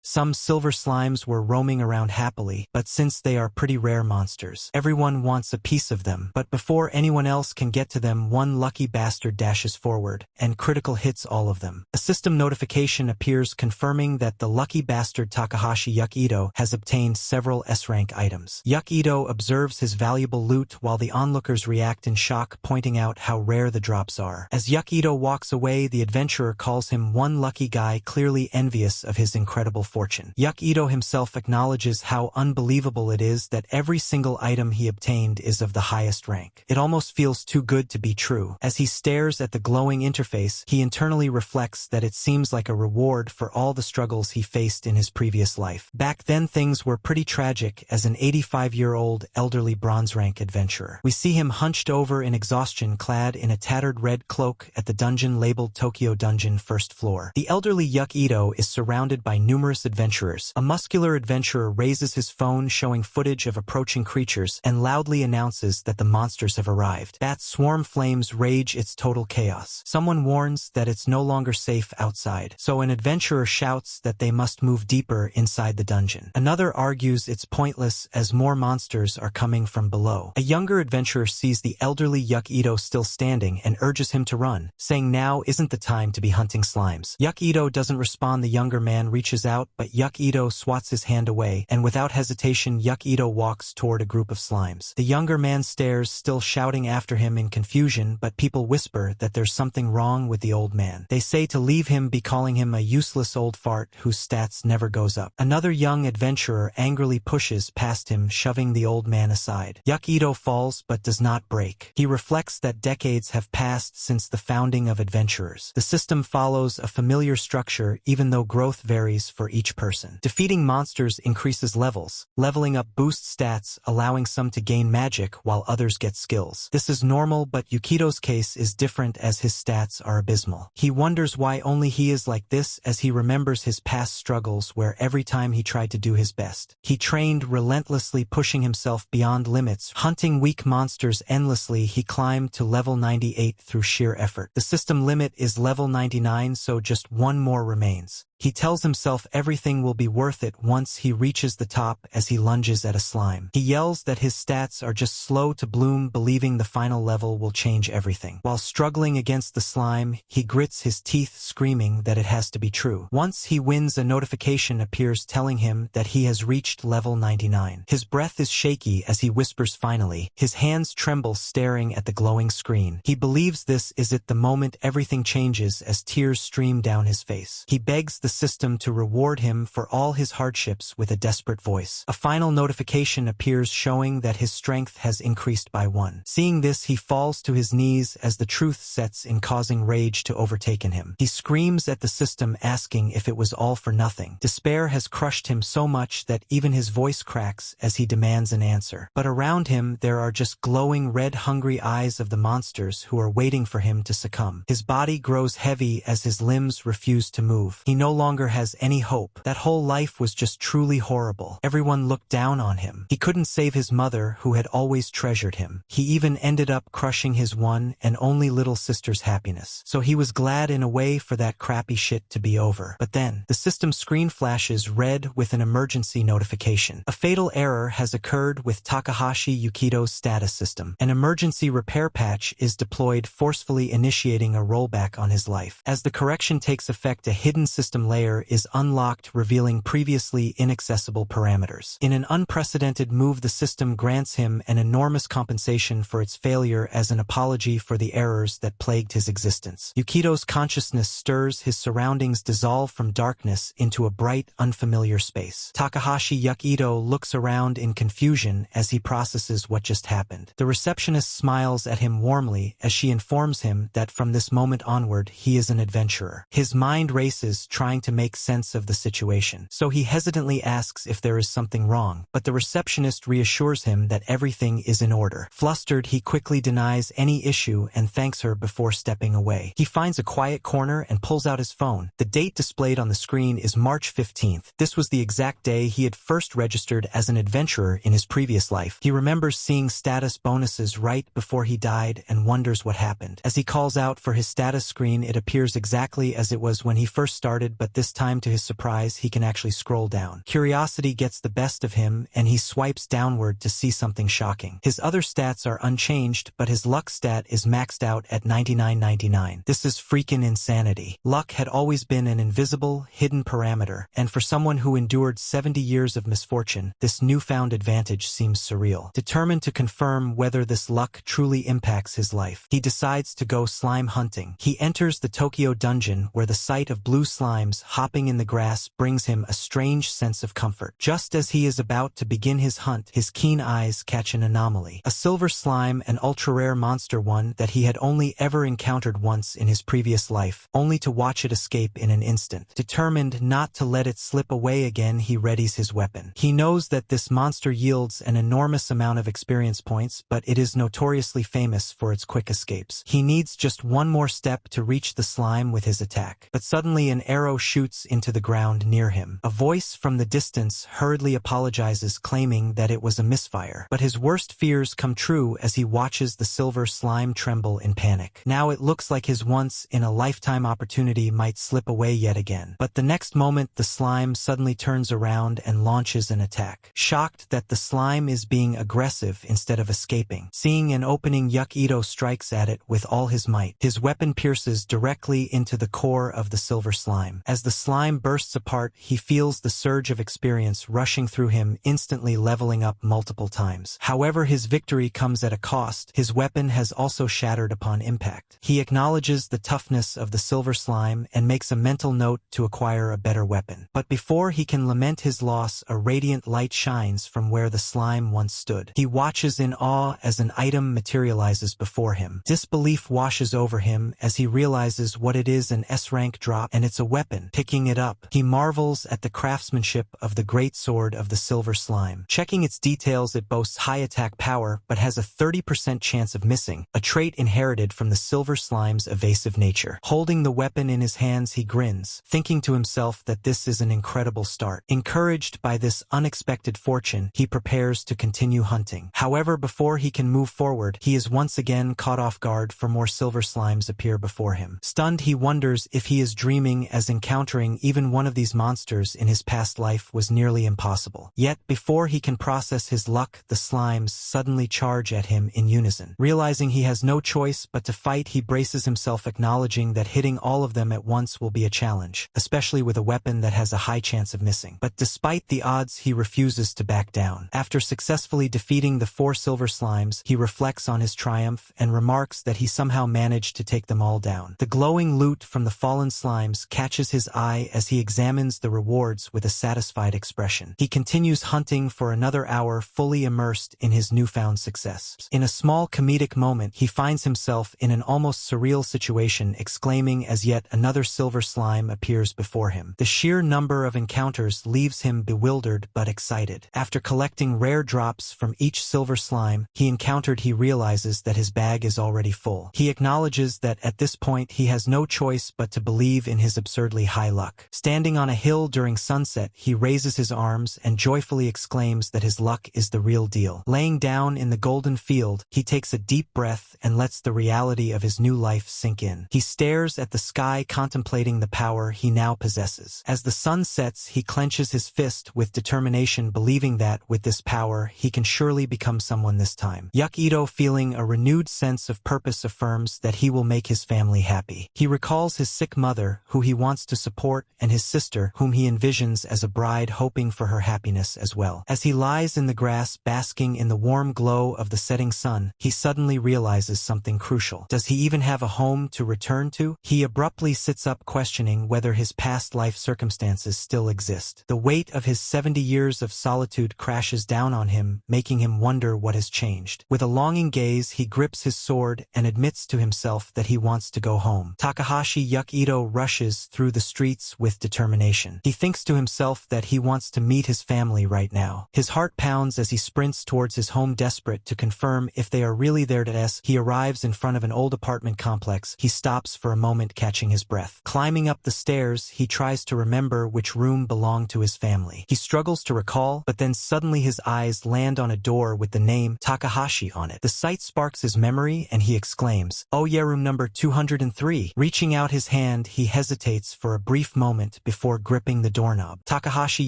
Some silver slimes were roaming around happily, but since they are pretty rare monsters, everyone wants a piece of them. But before anyone else can get to them, one lucky bastard dashes forward, and critical hits all of them. A system notification appears confirming that the lucky bastard Takahashi Yukido has obtained several S-rank items. Yukido observes his valuable loot while the onlookers react in shock, pointing out how rare the drops are. As Yukido walks away, the adventurer calls him one lucky guy, clearly envious of his incredible fortune. Yukido himself acknowledges how unbelievable it is that every single item he obtained is of the highest rank. It almost feels too good to be true. As he stares at the glowing interface, he internally reflects that it seems like a reward for all the struggles he faced in his previous life. Back then things were pretty tragic as an 85-year-old elderly bronze-rank adventurer. We see him hunched over in exhaustion, clad in a tattered red cloak at the dungeon labeled Tokyo Dungeon First Floor. The elderly Yukido is surrounded by numerous adventurers. A muscular adventurer raises his phone showing footage of approaching creatures and loudly announces that the monsters have arrived. Bat swarm flames rage, its total chaos. Someone warns that it's no longer safe outside, so an adventurer shouts that they must move deeper inside the dungeon. Another argues it's pointless as more monsters are coming from below. A younger adventurer sees the elderly Yukido still standing and urges him to run, saying now isn't the time to be hunting slimes. Yukido doesn't respond. The younger man reaches out, but Yukido swats his hand away, and without hesitation Yukido walks toward a group of slimes. The younger man stares, still shouting after him in confusion, but people whisper that there's something wrong with the old man. They say to leave him, calling him a useless old fart whose stats never goes up. Another young adventurer angrily pushes past him, shoving the old man aside. Yukido falls but does not break. He reflects that decades have passed since the founding of adventurers. The system follows a familiar structure even though growth varies for each person. Defeating monsters increases levels. Leveling up boosts stats, allowing some to gain magic while others get skills. This is normal, but Yukido's case is different as his stats are abysmal. He wonders why only he is like this as he remembers his past struggles where every time he tried to do his best, he trained relentlessly, pushing himself beyond limits, hunting weak monsters endlessly. He climbed to level 98 through sheer effort. The system limit is level 99, so just one more remains. He tells himself everything will be worth it once he reaches the top. As he lunges at a slime, he yells that his stats are just slow to bloom, believing the final level will change everything. While struggling against the slime, he grits his teeth, screaming that it has to be true. Once he wins, a notification appears telling him that he has reached level 99. His breath is shaky as he whispers finally. His hands tremble, staring at the glowing screen. He believes this is it, the moment everything changes as tears stream down his face. He begs the system to reward him for all his hardships with a desperate voice. A final notification appears showing that his strength has increased by 1. Seeing this, he falls to his knees as the truth sets in, causing rage to overtake him. He screams at the system, asking if it was all for nothing. Despair has crushed him so much that even his voice cracks as he demands an answer. But around him there are just glowing red, hungry eyes of the monsters who are waiting for him to succumb. His body grows heavy as his limbs refuse to move. He no longer has any hope. That whole life was just truly horrible. Everyone looked down on him. He couldn't save his mother, who had always treasured him. He even ended up crushing his one and only little sister's happiness. So he was glad in a way for that crappy shit to be over. But then, the system screen flashes red with an emergency notification. A fatal error has occurred with Takahashi Yukido's status system. An emergency repair patch is deployed, forcefully initiating a rollback on his life. As the correction takes effect, a hidden system layer is unlocked, revealing previously inaccessible parameters. In an unprecedented move, the system grants him an enormous compensation for its failure as an apology for the errors that plagued his existence. Yukido's consciousness stirs, his surroundings dissolve from darkness into a bright, unfamiliar space. Takahashi Yukido looks around in confusion as he processes what just happened. The receptionist smiles at him warmly as she informs him that from this moment onward he is an adventurer. His mind races, trying to make sense of the situation. So he hesitantly asks if there is something wrong, but the receptionist reassures him that everything is in order. Flustered, he quickly denies any issue and thanks her before stepping away. He finds a quiet corner and pulls out his phone. The date displayed on the screen is March 15th. This was the exact day he had first registered as an adventurer in his previous life. He remembers seeing status bonuses right before he died and wonders what happened. As he calls out for his status screen, it appears exactly as it was when he first started, but but this time to his surprise he can actually scroll down. Curiosity gets the best of him and he swipes downward to see something shocking. His other stats are unchanged, but his luck stat is maxed out at 99.99. This is freaking insanity. Luck had always been an invisible, hidden parameter, and for someone who endured 70 years of misfortune, this newfound advantage seems surreal. Determined to confirm whether this luck truly impacts his life, he decides to go slime hunting. He enters the Tokyo dungeon where the sight of blue slimes hopping in the grass brings him a strange sense of comfort. Just as he is about to begin his hunt, his keen eyes catch an anomaly. A silver slime, an ultra-rare monster, one that he had only ever encountered once in his previous life, only to watch it escape in an instant. Determined not to let it slip away again, he readies his weapon. He knows that this monster yields an enormous amount of experience points, but it is notoriously famous for its quick escapes. He needs just one more step to reach the slime with his attack. But suddenly an arrow shoots into the ground near him. A voice from the distance hurriedly apologizes, claiming that it was a misfire. But his worst fears come true as he watches the silver slime tremble in panic. Now it looks like his once-in-a-lifetime opportunity might slip away yet again. But the next moment the slime suddenly turns around and launches an attack. Shocked that the slime is being aggressive instead of escaping, seeing an opening, Yukido strikes at it with all his might. His weapon pierces directly into the core of the silver slime. As the slime bursts apart, he feels the surge of experience rushing through him, instantly leveling up multiple times. However, his victory comes at a cost. His weapon has also shattered upon impact. He acknowledges the toughness of the silver slime and makes a mental note to acquire a better weapon. But before he can lament his loss, a radiant light shines from where the slime once stood. He watches in awe as an item materializes before him. Disbelief washes over him as he realizes what it is, an S-rank drop, and it's a weapon. Picking it up, he marvels at the craftsmanship of the great sword of the silver slime. Checking its details, it boasts high attack power, but has a 30% chance of missing, a trait inherited from the silver slime's evasive nature. Holding the weapon in his hands, he grins, thinking to himself that this is an incredible start. Encouraged by this unexpected fortune, he prepares to continue hunting. However, before he can move forward, he is once again caught off guard for more silver slimes appear before him. Stunned, he wonders if he is dreaming, as encountering even one of these monsters in his past life was nearly impossible. Yet, before he can process his luck, the slimes suddenly charge at him in unison. Realizing he has no choice but to fight, he braces himself, acknowledging that hitting all of them at once will be a challenge, especially with a weapon that has a high chance of missing. But despite the odds, he refuses to back down. After successfully defeating the 4 silver slimes, he reflects on his triumph and remarks that he somehow managed to take them all down. The glowing loot from the fallen slimes catches his eye as he examines the rewards with a satisfied expression. He continues hunting for another hour, fully immersed in his newfound success. In a small comedic moment, he finds himself in an almost surreal situation, exclaiming as yet another silver slime appears before him. The sheer number of encounters leaves him bewildered but excited. After collecting rare drops from each silver slime he realizes that his bag is already full. He acknowledges that at this point he has no choice but to believe in his absurdly high luck. Standing on a hill during sunset, he raises his arms and joyfully exclaims that his luck is the real deal. Laying down in the golden field, he takes a deep breath and lets the reality of his new life sink in. He stares at the sky, contemplating the power he now possesses. As the sun sets, he clenches his fist with determination, believing that, with this power, he can surely become someone this time. Yukido, feeling a renewed sense of purpose, affirms that he will make his family happy. He recalls his sick mother, who he wants to support, and his sister, whom he envisions as a bride, hoping for her happiness as well. As he lies in the grass, basking in the warm glow of the setting sun, he suddenly realizes something crucial. Does he even have a home to return to? He abruptly sits up, questioning whether his past life circumstances still exist. The weight of his 70 years of solitude crashes down on him, making him wonder what has changed. With a longing gaze, he grips his sword and admits to himself that he wants to go home. Takahashi Yukido rushes through the streets with determination. He thinks to himself that he wants to meet his family right now. His heart pounds as he sprints towards his home, desperate to confirm if they are really there. As he arrives in front of an old apartment complex, he stops for a moment, catching his breath. Climbing up the stairs, he tries to remember which room belonged to his family. He struggles to recall, but then suddenly his eyes land on a door with the name Takahashi on it. The sight sparks his memory and he exclaims, "Oh yeah, room number 203. Reaching out his hand, he hesitates for a brief moment before gripping the doorknob. Takahashi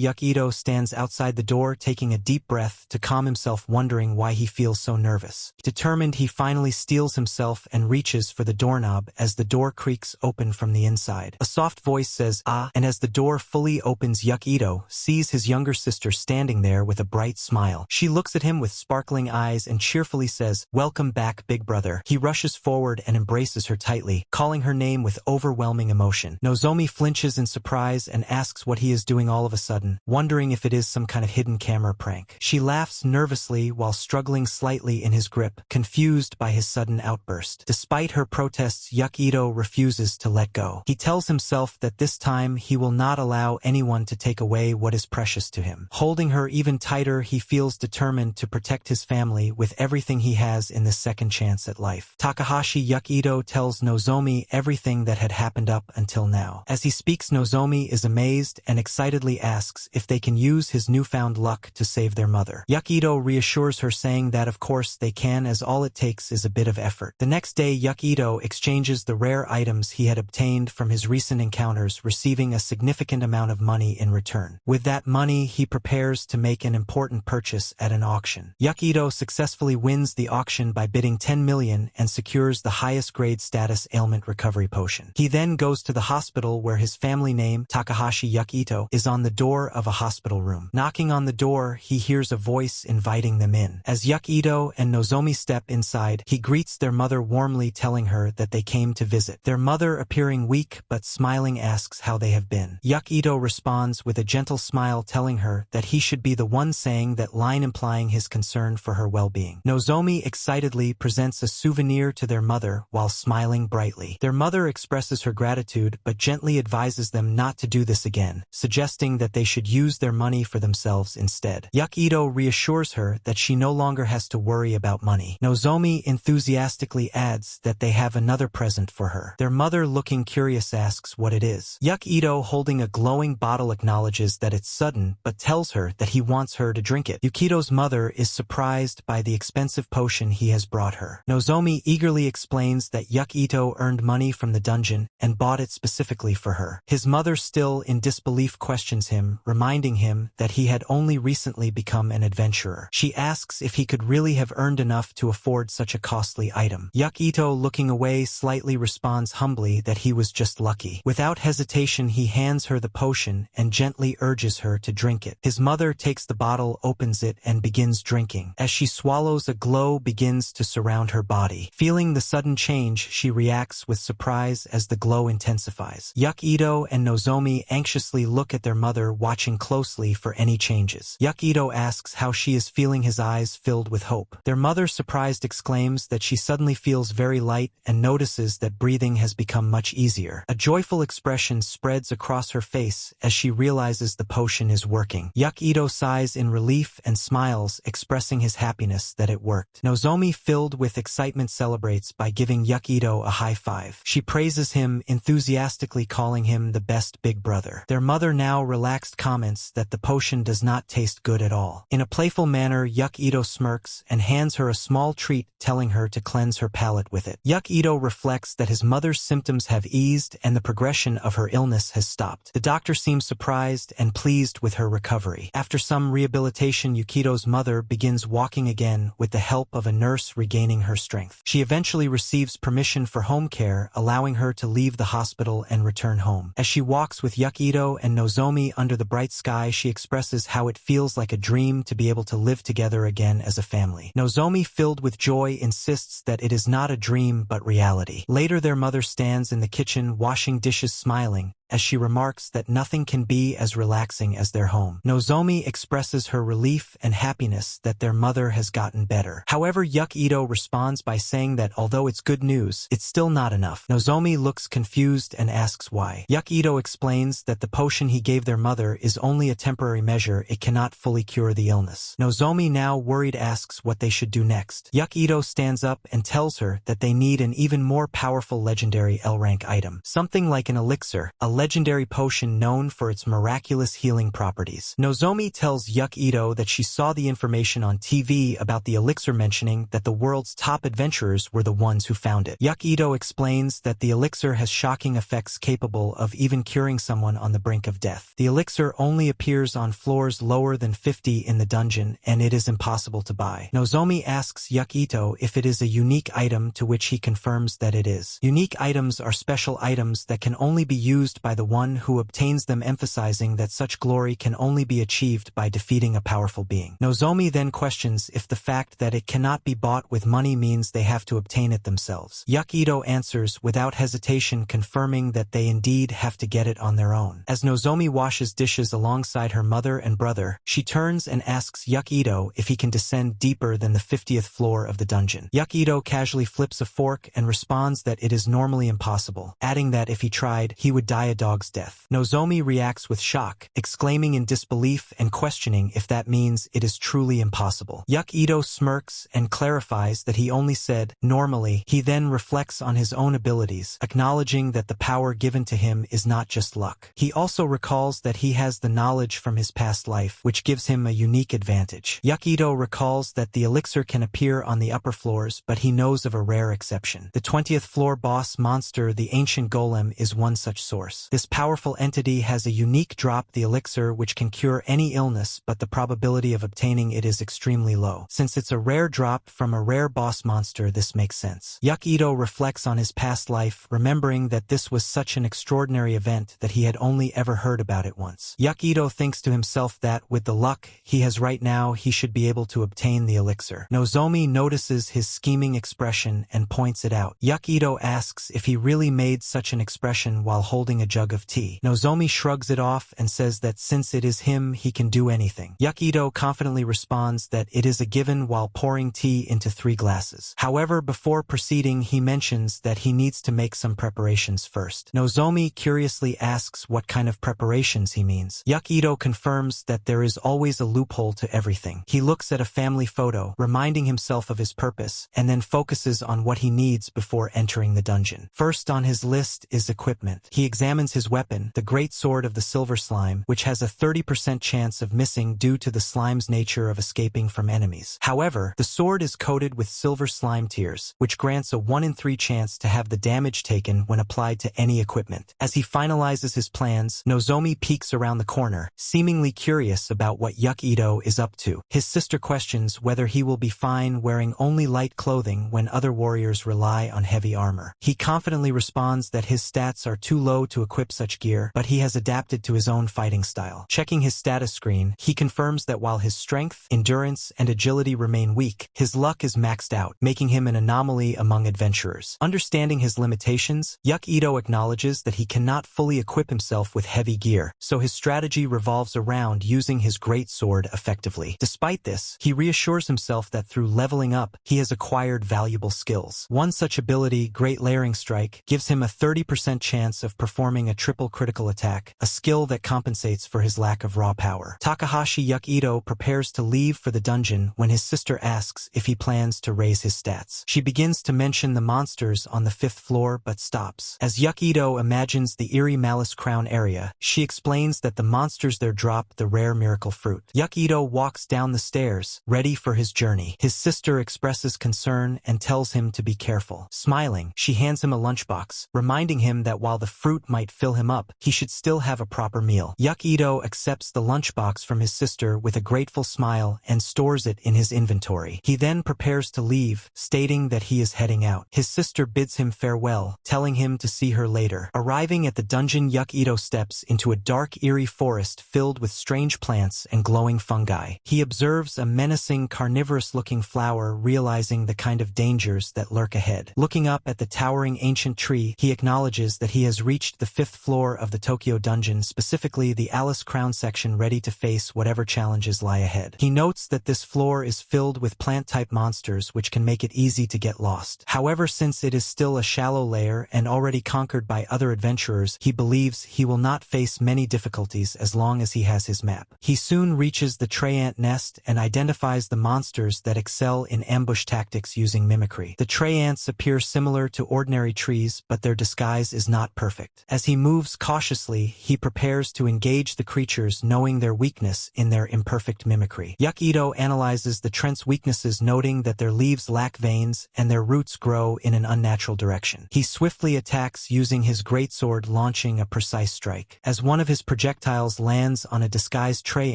Yukido stands outside the door taking a deep breath to calm himself, wondering why he feels so nervous. Determined, he finally steels himself and reaches for the doorknob as the door creaks open from the inside. A soft voice says, "Ah," and as the door fully opens, Yukido sees his younger sister standing there with a bright smile. She looks at him with sparkling eyes and cheerfully says, "Welcome back, big brother." He rushes forward and embraces her tightly, calling her name with overwhelming emotion. Nozomi flinches in surprise and asks what he is doing all of a sudden, wondering if it is some kind of hidden camera prank. She laughs nervously while struggling slightly in his grip, confused by his sudden outburst. Despite her protests, Yukido refuses to let go. He tells himself that this time he will not allow anyone to take away what is precious to him. Holding her even tighter, he feels determined to protect his family with everything he has in this second chance at life. Takahashi Yukido tells Nozomi everything that had happened up until now. As he speaks, Nozomi is amazed and excitedly asks if they can use his newfound luck to save their mother. Yukido reassures her, saying that of course they can, as all it takes is a bit of effort. The next day, Yukido exchanges the rare items he had obtained from his recent encounters, receiving a significant amount of money in return. With that money, he prepares to make an important purchase at an auction. Yukido successfully wins the auction by bidding 10 million and secures the highest grade status ailment recovery potion. He then goes to the hospital where his family name, Takahashi Yukido, is on the door of a hospital room. Knocking on the door, he hears a voice inviting them in. As Yukido and Nozomi step inside, he greets their mother warmly, telling her that they came to visit. Their mother, appearing weak but smiling, asks how they have been. Yukido responds with a gentle smile, telling her that he should be the one saying that line, implying his concern for her well-being. Nozomi excitedly presents a souvenir to their mother while smiling brightly. Their mother expresses her gratitude but gently advises them not to do this again, suggesting that they should use their money for themselves instead. Yukido reassures her that she no longer has to worry about money. Nozomi enthusiastically adds that they have another present for her. Their mother, looking curious, asks what it is. Yukido, holding a glowing bottle, acknowledges that it's sudden but tells her that he wants her to drink it. Yukido's mother is surprised by the expensive potion he has brought her. Nozomi eagerly explains that Yukido earned money from the dungeon and bought it specifically for her. His mother, still in disbelief, questions him, reminding him that he had only recently become an adventurer. She asks if he could really have earned enough to afford such a costly item. Yukido, looking away slightly, responds humbly that he was just lucky. Without hesitation, he hands her the potion and gently urges her to drink it. His mother takes the bottle, opens it, and begins drinking. As she swallows, a glow begins to surround her body. Feeling the sudden change, she reacts with surprise as the glow intensifies. Yukido and Nozomi anxiously look at their mother, watching closely for any changes. Yukido asks how she is feeling, his eyes filled with hope. Their mother, surprised, exclaims that she suddenly feels very light and notices that breathing has become much easier. A joyful expression spreads across her face as she realizes the potion is working. Yukido sighs in relief and smiles, expressing his happiness that it worked. Nozomi, filled with excitement, celebrates by giving Yukido a high five. She praises him, enthusiastically calling him the best big brother. Their mother, now relaxed, comments that the potion does not taste good at all. In a playful manner, Yukido smirks and hands her a small treat, telling her to cleanse her palate with it. Yukido reflects that his mother's symptoms have eased and the progression of her illness has stopped. The doctor seems surprised and pleased with her recovery. After some rehabilitation, Yukido's mother begins walking again with the help of a nurse, regaining her strength. She eventually receives permission for home care, allowing her to leave the hospital and return home. As she walks with Yukido and Nozomi under the bright sky, she expresses how it feels like a dream to be able to live together again as a family. Nozomi, filled with joy, insists that it is not a dream but reality. Later, their mother stands in the kitchen washing dishes, smiling, as she remarks that nothing can be as relaxing as their home. Nozomi expresses her relief and happiness that their mother has gotten better. However, Yukido responds by saying that although it's good news, it's still not enough. Nozomi looks confused and asks why. Yukido explains that the potion he gave their mother is only a temporary measure, it cannot fully cure the illness. Nozomi, now worried, asks what they should do next. Yukido stands up and tells her that they need an even more powerful legendary L-rank item, something like an elixir, a legendary potion known for its miraculous healing properties. Nozomi tells Ito that she saw the information on TV about the elixir, mentioning that the world's top adventurers were the ones who found it. Ito explains that the elixir has shocking effects capable of even curing someone on the brink of death. The elixir only appears on floors lower than 50 in the dungeon, and it is impossible to buy. Nozomi asks Ito if it is a unique item, to which he confirms that it is. Unique items are special items that can only be used by the one who obtains them, emphasizing that such glory can only be achieved by defeating a powerful being. Nozomi then questions if the fact that it cannot be bought with money means they have to obtain it themselves. Ito answers without hesitation, confirming that they indeed have to get it on their own. As Nozomi washes dishes alongside her mother and brother, she turns and asks Ito if he can descend deeper than the 50th floor of the dungeon. Ito casually flips a fork and responds that it is normally impossible, adding that if he tried, he would die a dog's death. Nozomi reacts with shock, exclaiming in disbelief and questioning if that means it is truly impossible. Ito smirks and clarifies that he only said, normally. He then reflects on his own abilities, acknowledging that the power given to him is not just luck. He also recalls that he has the knowledge from his past life, which gives him a unique advantage. Ito recalls that the elixir can appear on the upper floors, but he knows of a rare exception. The 20th floor boss monster, the ancient golem, is one such source. This powerful entity has a unique drop, the elixir, which can cure any illness, but the probability of obtaining it is extremely low. Since it's a rare drop from a rare boss monster, this makes sense. Ito reflects on his past life, remembering that this was such an extraordinary event that he had only ever heard about it once. Ito thinks to himself that, with the luck he has right now, he should be able to obtain the elixir. Nozomi notices his scheming expression and points it out. Ito asks if he really made such an expression while holding a jug of tea. Nozomi shrugs it off and says that since it is him, he can do anything. Ito confidently responds that it is a given while pouring tea into 3 glasses. However, before proceeding, he mentions that he needs to make some preparations first. Nozomi curiously asks what kind of preparations he means. Ito confirms that there is always a loophole to everything. He looks at a family photo, reminding himself of his purpose, and then focuses on what he needs before entering the dungeon. First on his list is equipment. He examines his weapon, the great sword of the silver slime, which has a 30% chance of missing due to the slime's nature of escaping from enemies. However, the sword is coated with silver slime tears, which grants a 1 in 3 chance to have the damage taken when applied to any equipment. As he finalizes his plans, Nozomi peeks around the corner, seemingly curious about what Ito is up to. His sister questions whether he will be fine wearing only light clothing when other warriors rely on heavy armor. He confidently responds that his stats are too low to equip such gear, but he has adapted to his own fighting style. Checking his status screen, he confirms that while his strength, endurance, and agility remain weak, his luck is maxed out, making him an anomaly among adventurers. Understanding his limitations, Ito acknowledges that he cannot fully equip himself with heavy gear, so his strategy revolves around using his great sword effectively. Despite this, he reassures himself that through leveling up, he has acquired valuable skills. One such ability, Great Layering Strike, gives him a 30% chance of performing a triple critical attack, a skill that compensates for his lack of raw power. Takahashi Ito prepares to leave for the dungeon when his sister asks if he plans to raise his stats. She begins to mention the monsters on the 5th floor but stops. As Ito imagines the eerie Malice Crown area, she explains that the monsters there drop the rare miracle fruit. Ito walks down the stairs, ready for his journey. His sister expresses concern and tells him to be careful. Smiling, she hands him a lunchbox, reminding him that while the fruit might fill him up, he should still have a proper meal. Ito accepts the lunchbox from his sister with a grateful smile and stores it in his inventory. He then prepares to leave, stating that he is heading out. His sister bids him farewell, telling him to see her later. Arriving at the dungeon, Ito steps into a dark, eerie forest filled with strange plants and glowing fungi. He observes a menacing, carnivorous-looking flower, realizing the kind of dangers that lurk ahead. Looking up at the towering ancient tree, he acknowledges that he has reached the 5th floor of the Tokyo dungeon, specifically the Alice Crown section, ready to face whatever challenges lie ahead. He notes that this floor is filled with plant-type monsters, which can make it easy to get lost. However, since it is still a shallow layer and already conquered by other adventurers, he believes he will not face many difficulties as long as he has his map. He soon reaches the Treyant nest and identifies the monsters that excel in ambush tactics using mimicry. The Treyants appear similar to ordinary trees, but their disguise is not perfect. As he moves cautiously, he prepares to engage the creatures, knowing their weakness in their imperfect mimicry. Yukido analyzes the Trent's weaknesses, noting that their leaves lack veins and their roots grow in an unnatural direction. He swiftly attacks using his greatsword, launching a precise strike. As one of his projectiles lands on a disguised tree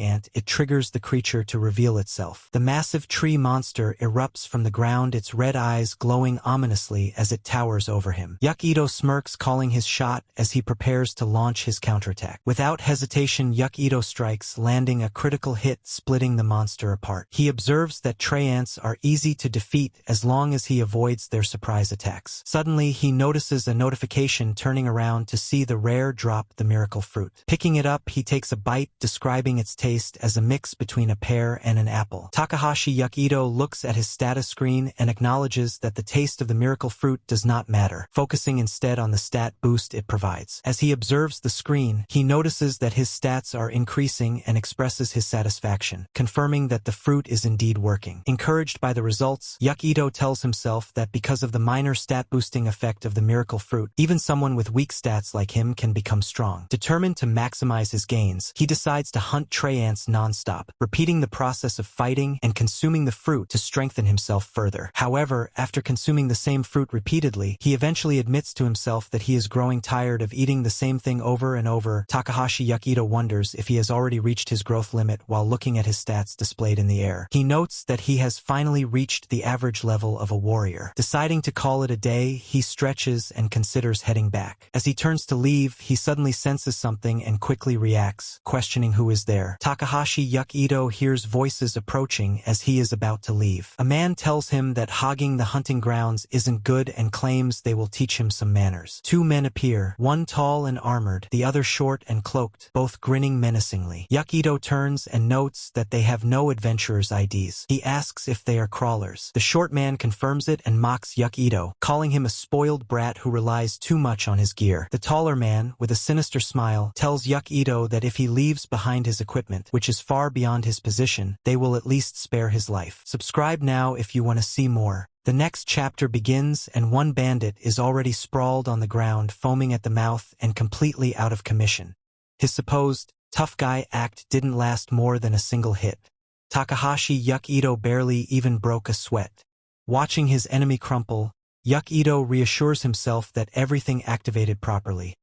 ant, it triggers the creature to reveal itself. The massive tree monster erupts from the ground, its red eyes glowing ominously as it towers over him. Yukido smirks, calling his shot as he prepares to launch his counterattack. Without hesitation, Yukido strikes, landing a critical hit, splitting the monster apart. He observes that tree ants are easy to defeat as long as he avoids their surprise attacks. Suddenly, he notices a notification, turning around to see the rare drop, the miracle fruit. Picking it up, he takes a bite, describing its taste as a mix between a pear and an apple. Takahashi Yukido looks at his status screen and acknowledges that the taste of the miracle fruit does not matter, focusing instead on the stat boost it provides. As he observes the screen, he notices that his stats are increasing and expresses his satisfaction, confirming that the fruit is indeed working. Encouraged by the results, Yukido tells himself that because of the minor stat-boosting effect of the miracle fruit, even someone with weak stats like him can become strong. Determined to maximize his gains, he decides to hunt tree ants non-stop, repeating the process of fighting and consuming the fruit to strengthen himself further. However, after consuming the same fruit repeatedly, he eventually admits to himself that he is growing tired of eating the same thing over and over. Takahashi Yukido wonders if he has already reached his growth limit while looking at his stats displayed in the air. He notes that he has finally reached the average level of a warrior. Deciding to call it a day, he stretches and considers heading back. As he turns to leave, he suddenly senses something and quickly reacts, questioning who is there. Takahashi Yukido hears voices approaching as he is about to leave. A man tells him that hogging the hunting grounds isn't good and claims they will teach him some manners. Two men appear, one tall and armored, the other short and cloaked, both grinning menacingly. Yukido turns and notes that they have no adventurer's IDs. He asks if they are crawlers. The short man confirms it and mocks Yukido, calling him a spoiled brat who relies too much on his gear. The taller man, with a sinister smile, tells Yukido that if he leaves behind his equipment, which is far beyond his position, they will at least spare his life. Subscribe now if you want to see more. The next chapter begins and one bandit is already sprawled on the ground, foaming at the mouth and completely out of commission. His supposed tough guy act didn't last more than a single hit. Takahashi Yukido barely even broke a sweat. Watching his enemy crumple, Yukido reassures himself that everything activated properly.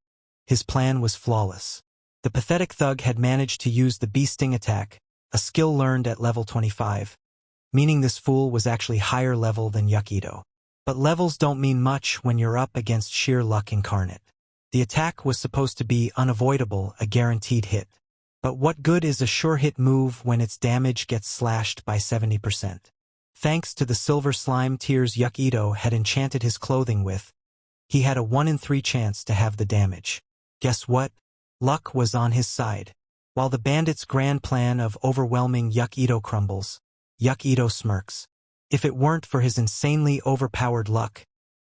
His plan was flawless. The pathetic thug had managed to use the bee sting attack, a skill learned at level 25. Meaning this fool was actually higher level than Yukido. But levels don't mean much when you're up against sheer luck incarnate. The attack was supposed to be unavoidable, a guaranteed hit. But what good is a sure hit move when its damage gets slashed by 70%? Thanks to the silver slime tears Yukido had enchanted his clothing with, he had a 1 in 3 chance to have the damage. Guess what? Luck was on his side. While the bandit's grand plan of overwhelming Yukido crumbles, Yukido smirks. If it weren't for his insanely overpowered luck,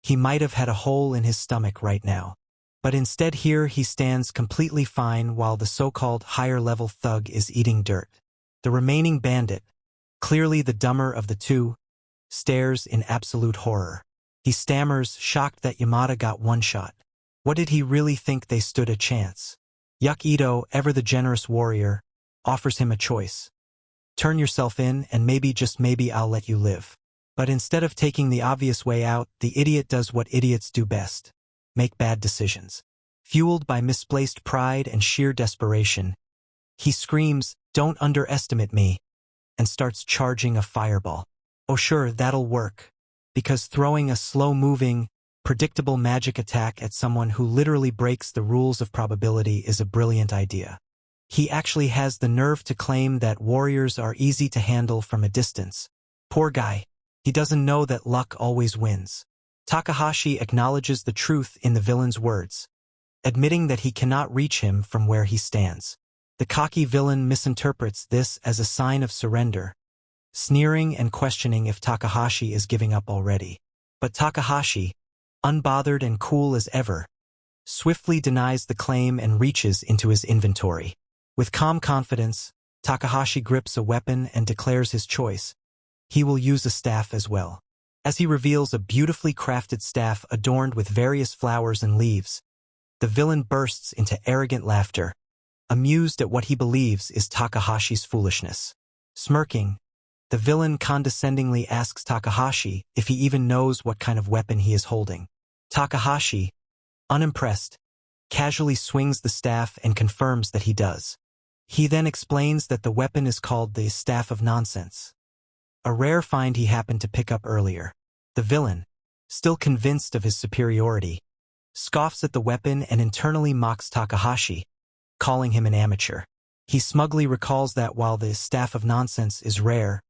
he might have had a hole in his stomach right now. But instead here he stands completely fine while the so-called higher-level thug is eating dirt. The remaining bandit, clearly the dumber of the two, stares in absolute horror. He stammers, shocked that Yamada got one shot. What did he really think they stood a chance? Yukido, ever the generous warrior, offers him a choice. Turn yourself in and maybe, just maybe, I'll let you live. But instead of taking the obvious way out, the idiot does what idiots do best. Make bad decisions. Fueled by misplaced pride and sheer desperation, he screams, "Don't underestimate me," and starts charging a fireball. Oh sure, that'll work. Because throwing a slow-moving, predictable magic attack at someone who literally breaks the rules of probability is a brilliant idea. He actually has the nerve to claim that warriors are easy to handle from a distance. Poor guy. He doesn't know that luck always wins. Takahashi acknowledges the truth in the villain's words, admitting that he cannot reach him from where he stands. The cocky villain misinterprets this as a sign of surrender, sneering and questioning if Takahashi is giving up already. But Takahashi, unbothered and cool as ever, swiftly denies the claim and reaches into his inventory. With calm confidence, Takahashi grips a weapon and declares his choice. He will use a staff as well. As he reveals a beautifully crafted staff adorned with various flowers and leaves, The villain bursts into arrogant laughter, amused at what he believes is Takahashi's foolishness. Smirking, the villain condescendingly asks Takahashi if he even knows what kind of weapon he is holding. Takahashi, unimpressed, casually swings the staff and confirms that he does. He then explains that the weapon is called the Staff of Nonsense, a rare find he happened to pick up earlier. The villain, still convinced of his superiority, scoffs at the weapon and internally mocks Takahashi, calling him an amateur. He smugly recalls that while the Staff of Nonsense is rare,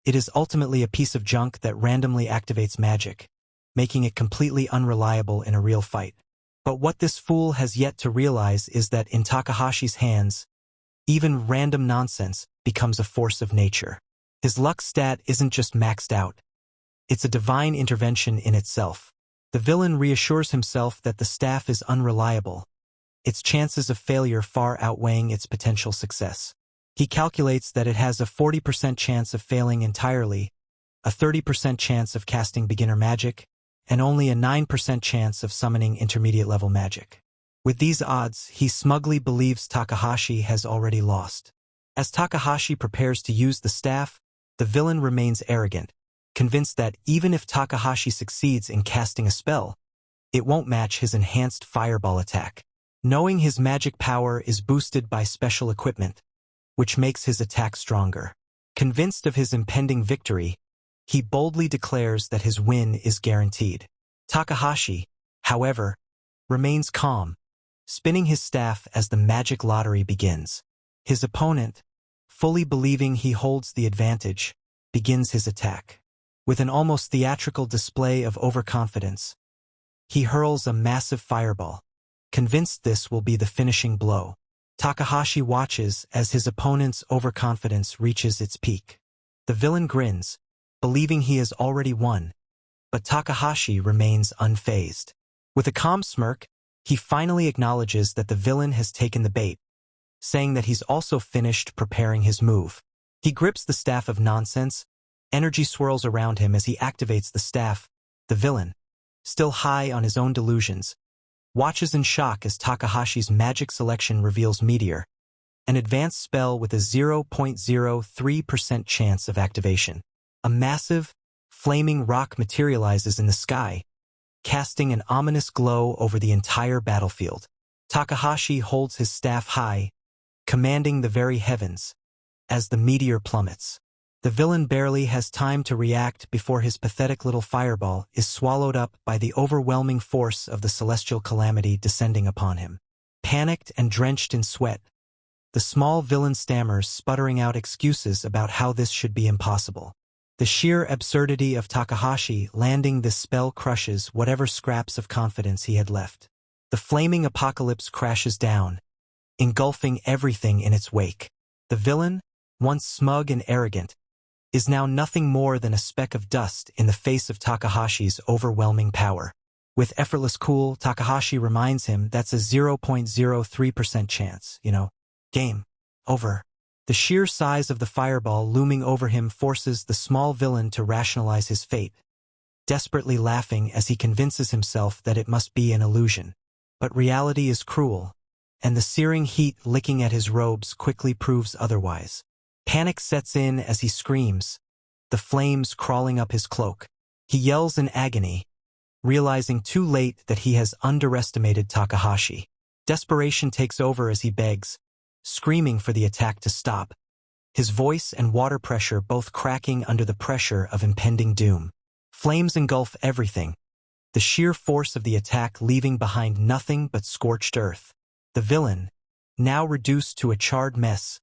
it is ultimately a piece of junk that randomly activates magic, making it completely unreliable in a real fight. But what this fool has yet to realize is that in Takahashi's hands, even random nonsense becomes a force of nature. His luck stat isn't just maxed out. It's a divine intervention in itself. The villain reassures himself that the staff is unreliable, its chances of failure far outweighing its potential success. He calculates that it has a 40% chance of failing entirely, a 30% chance of casting beginner magic, and only a 9% chance of summoning intermediate-level magic. With these odds, he smugly believes Takahashi has already lost. As Takahashi prepares to use the staff, the villain remains arrogant, convinced that even if Takahashi succeeds in casting a spell, it won't match his enhanced fireball attack. Knowing his magic power is boosted by special equipment, which makes his attack stronger. Convinced of his impending victory, he boldly declares that his win is guaranteed. Takahashi, however, remains calm, spinning his staff as the magic lottery begins. His opponent, fully believing he holds the advantage, begins his attack. With an almost theatrical display of overconfidence, he hurls a massive fireball, convinced this will be the finishing blow. Takahashi watches as his opponent's overconfidence reaches its peak. The villain grins, believing he has already won, but Takahashi remains unfazed. With a calm smirk, he finally acknowledges that the villain has taken the bait, saying that he's also finished preparing his move. He grips the Staff of Nonsense. Energy swirls around him as he activates the staff. The villain, still high on his own delusions, watches in shock as Takahashi's magic selection reveals Meteor, an advanced spell with a 0.03% chance of activation. A massive, flaming rock materializes in the sky, casting an ominous glow over the entire battlefield. Takahashi holds his staff high, commanding the very heavens, as the meteor plummets. The villain barely has time to react before his pathetic little fireball is swallowed up by the overwhelming force of the celestial calamity descending upon him. Panicked and drenched in sweat, the small villain stammers, sputtering out excuses about how this should be impossible. The sheer absurdity of Takahashi landing this spell crushes whatever scraps of confidence he had left. The flaming apocalypse crashes down, engulfing everything in its wake. The villain, once smug and arrogant, is now nothing more than a speck of dust in the face of Takahashi's overwhelming power. With effortless cool, Takahashi reminds him that's a 0.03% chance, game over. The sheer size of the fireball looming over him forces the small villain to rationalize his fate, desperately laughing as he convinces himself that it must be an illusion. But reality is cruel, and the searing heat licking at his robes quickly proves otherwise. Panic sets in as he screams, the flames crawling up his cloak. He yells in agony, realizing too late that he has underestimated Takahashi. Desperation takes over as he begs, screaming for the attack to stop, his voice and water pressure both cracking under the pressure of impending doom. Flames engulf everything, the sheer force of the attack leaving behind nothing but scorched earth. The villain, now reduced to a charred mess,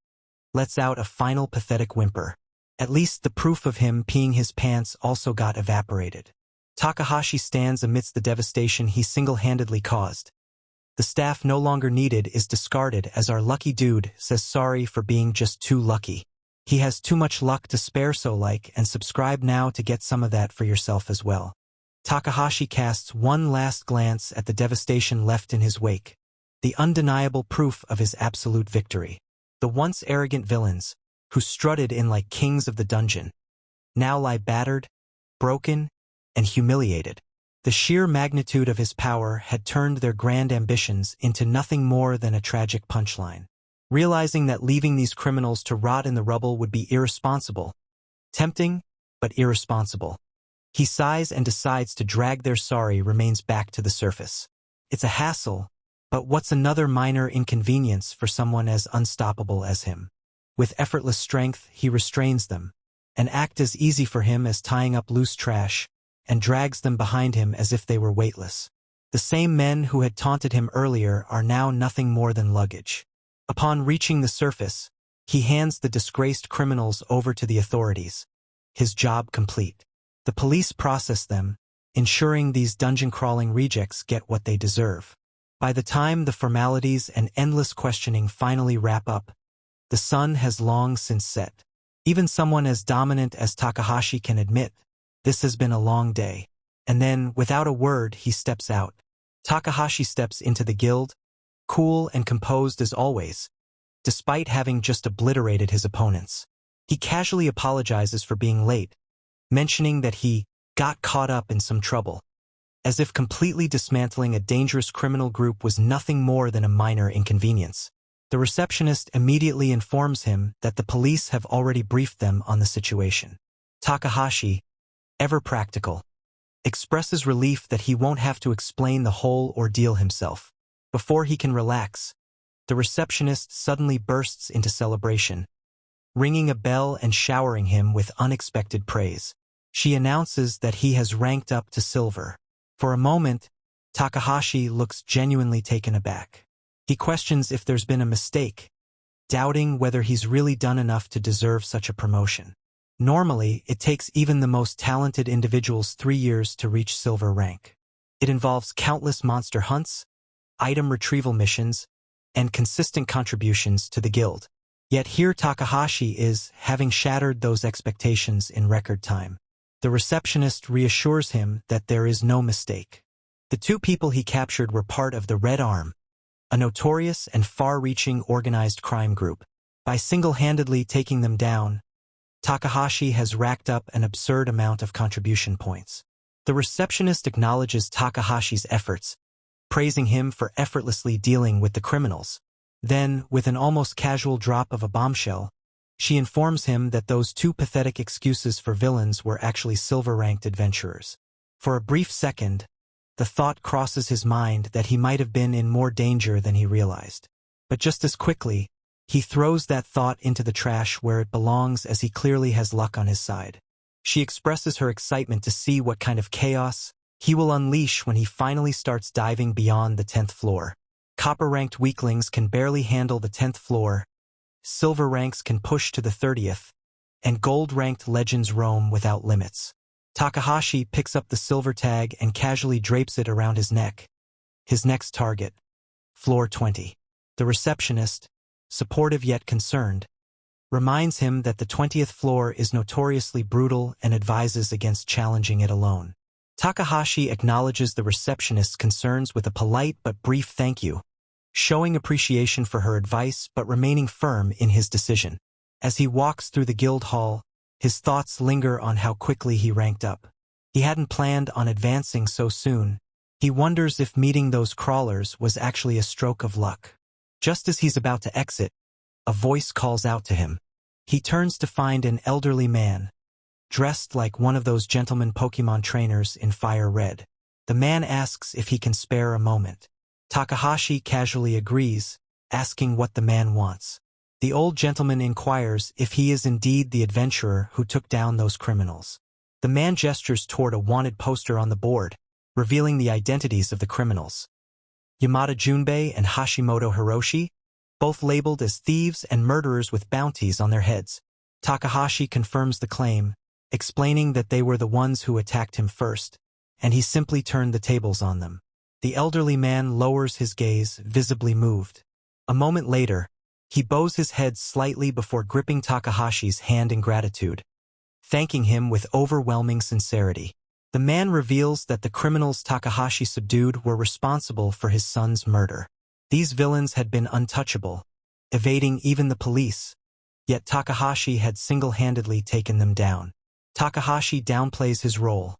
lets out a final pathetic whimper. At least the proof of him peeing his pants also got evaporated. Takahashi stands amidst the devastation he single-handedly caused. The staff no longer needed is discarded as our lucky dude says sorry for being just too lucky. He has too much luck to spare, so like and subscribe now to get some of that for yourself as well. Takahashi casts one last glance at the devastation left in his wake, the undeniable proof of his absolute victory. The once arrogant villains, who strutted in like kings of the dungeon, now lie battered, broken, and humiliated. The sheer magnitude of his power had turned their grand ambitions into nothing more than a tragic punchline. Realizing that leaving these criminals to rot in the rubble would be irresponsible, tempting, but irresponsible, he sighs and decides to drag their sorry remains back to the surface. It's a hassle, but what's another minor inconvenience for someone as unstoppable as him? With effortless strength, he restrains them, an act as easy for him as tying up loose trash, and drags them behind him as if they were weightless. The same men who had taunted him earlier are now nothing more than luggage. Upon reaching the surface, he hands the disgraced criminals over to the authorities, his job complete. The police process them, ensuring these dungeon-crawling rejects get what they deserve. By the time the formalities and endless questioning finally wrap up, the sun has long since set. Even someone as dominant as Takahashi can admit, this has been a long day. And then, without a word, he steps out. Takahashi steps into the guild, cool and composed as always, despite having just obliterated his opponents. He casually apologizes for being late, mentioning that he got caught up in some trouble, as if completely dismantling a dangerous criminal group was nothing more than a minor inconvenience. The receptionist immediately informs him that the police have already briefed them on the situation. Takahashi, ever practical, expresses relief that he won't have to explain the whole ordeal himself. Before he can relax, the receptionist suddenly bursts into celebration, ringing a bell and showering him with unexpected praise. She announces that he has ranked up to silver. For a moment, Takahashi looks genuinely taken aback. He questions if there's been a mistake, doubting whether he's really done enough to deserve such a promotion. Normally, it takes even the most talented individuals 3 years to reach silver rank. It involves countless monster hunts, item retrieval missions, and consistent contributions to the guild. Yet here Takahashi is, having shattered those expectations in record time. The receptionist reassures him that there is no mistake. The 2 people he captured were part of the Red Arm, a notorious and far-reaching organized crime group. By single-handedly taking them down, Takahashi has racked up an absurd amount of contribution points. The receptionist acknowledges Takahashi's efforts, praising him for effortlessly dealing with the criminals. Then, with an almost casual drop of a bombshell, she informs him that those 2 pathetic excuses for villains were actually silver-ranked adventurers. For a brief second, the thought crosses his mind that he might have been in more danger than he realized. But just as quickly, he throws that thought into the trash where it belongs, as he clearly has luck on his side. She expresses her excitement to see what kind of chaos he will unleash when he finally starts diving beyond the 10th floor. Copper-ranked weaklings can barely handle the 10th floor, silver ranks can push to the 30th, and gold-ranked legends roam without limits. Takahashi picks up the silver tag and casually drapes it around his neck. His next target, floor 20. The receptionist, supportive yet concerned, reminds him that the 20th floor is notoriously brutal and advises against challenging it alone. Takahashi acknowledges the receptionist's concerns with a polite but brief thank you, showing appreciation for her advice but remaining firm in his decision. As he walks through the guild hall, his thoughts linger on how quickly he ranked up. He hadn't planned on advancing so soon. He wonders if meeting those crawlers was actually a stroke of luck. Just as he's about to exit, a voice calls out to him. He turns to find an elderly man, dressed like one of those gentleman Pokemon trainers in fire red. The man asks if he can spare a moment. Takahashi casually agrees, asking what the man wants. The old gentleman inquires if he is indeed the adventurer who took down those criminals. The man gestures toward a wanted poster on the board, revealing the identities of the criminals. Yamada Junbei and Hashimoto Hiroshi, both labeled as thieves and murderers with bounties on their heads. Takahashi confirms the claim, explaining that they were the ones who attacked him first, and he simply turned the tables on them. The elderly man lowers his gaze, visibly moved. A moment later, he bows his head slightly before gripping Takahashi's hand in gratitude, thanking him with overwhelming sincerity. The man reveals that the criminals Takahashi subdued were responsible for his son's murder. These villains had been untouchable, evading even the police, yet Takahashi had single-handedly taken them down. Takahashi downplays his role,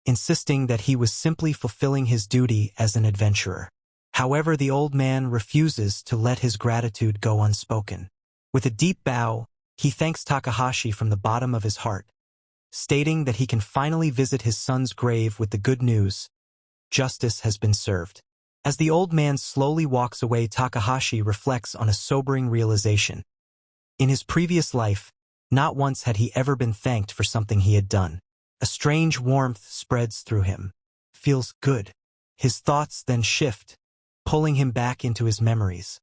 insisting that he was simply fulfilling his duty as an adventurer. However, the old man refuses to let his gratitude go unspoken. With a deep bow, he thanks Takahashi from the bottom of his heart, stating that he can finally visit his son's grave with the good news: justice has been served. As the old man slowly walks away, Takahashi reflects on a sobering realization. In his previous life, not once had he ever been thanked for something he had done. A strange warmth spreads through him. Feels good. His thoughts then shift, pulling him back into his memories.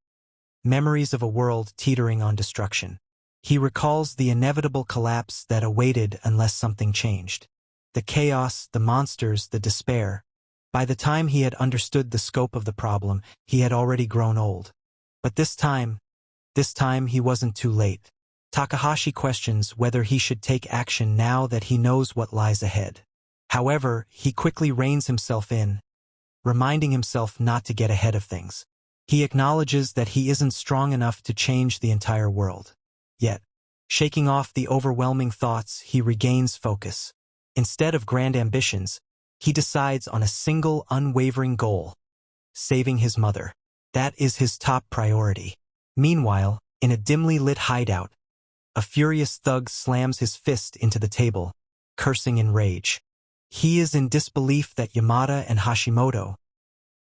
Memories of a world teetering on destruction. He recalls the inevitable collapse that awaited unless something changed. The chaos, the monsters, the despair. By the time he had understood the scope of the problem, he had already grown old. But this time he wasn't too late. Takahashi questions whether he should take action now that he knows what lies ahead. However, he quickly reins himself in, reminding himself not to get ahead of things. He acknowledges that he isn't strong enough to change the entire world. Yet, shaking off the overwhelming thoughts, he regains focus. Instead of grand ambitions, he decides on a single unwavering goal: saving his mother. That is his top priority. Meanwhile, in a dimly lit hideout, a furious thug slams his fist into the table, cursing in rage. He is in disbelief that Yamada and Hashimoto,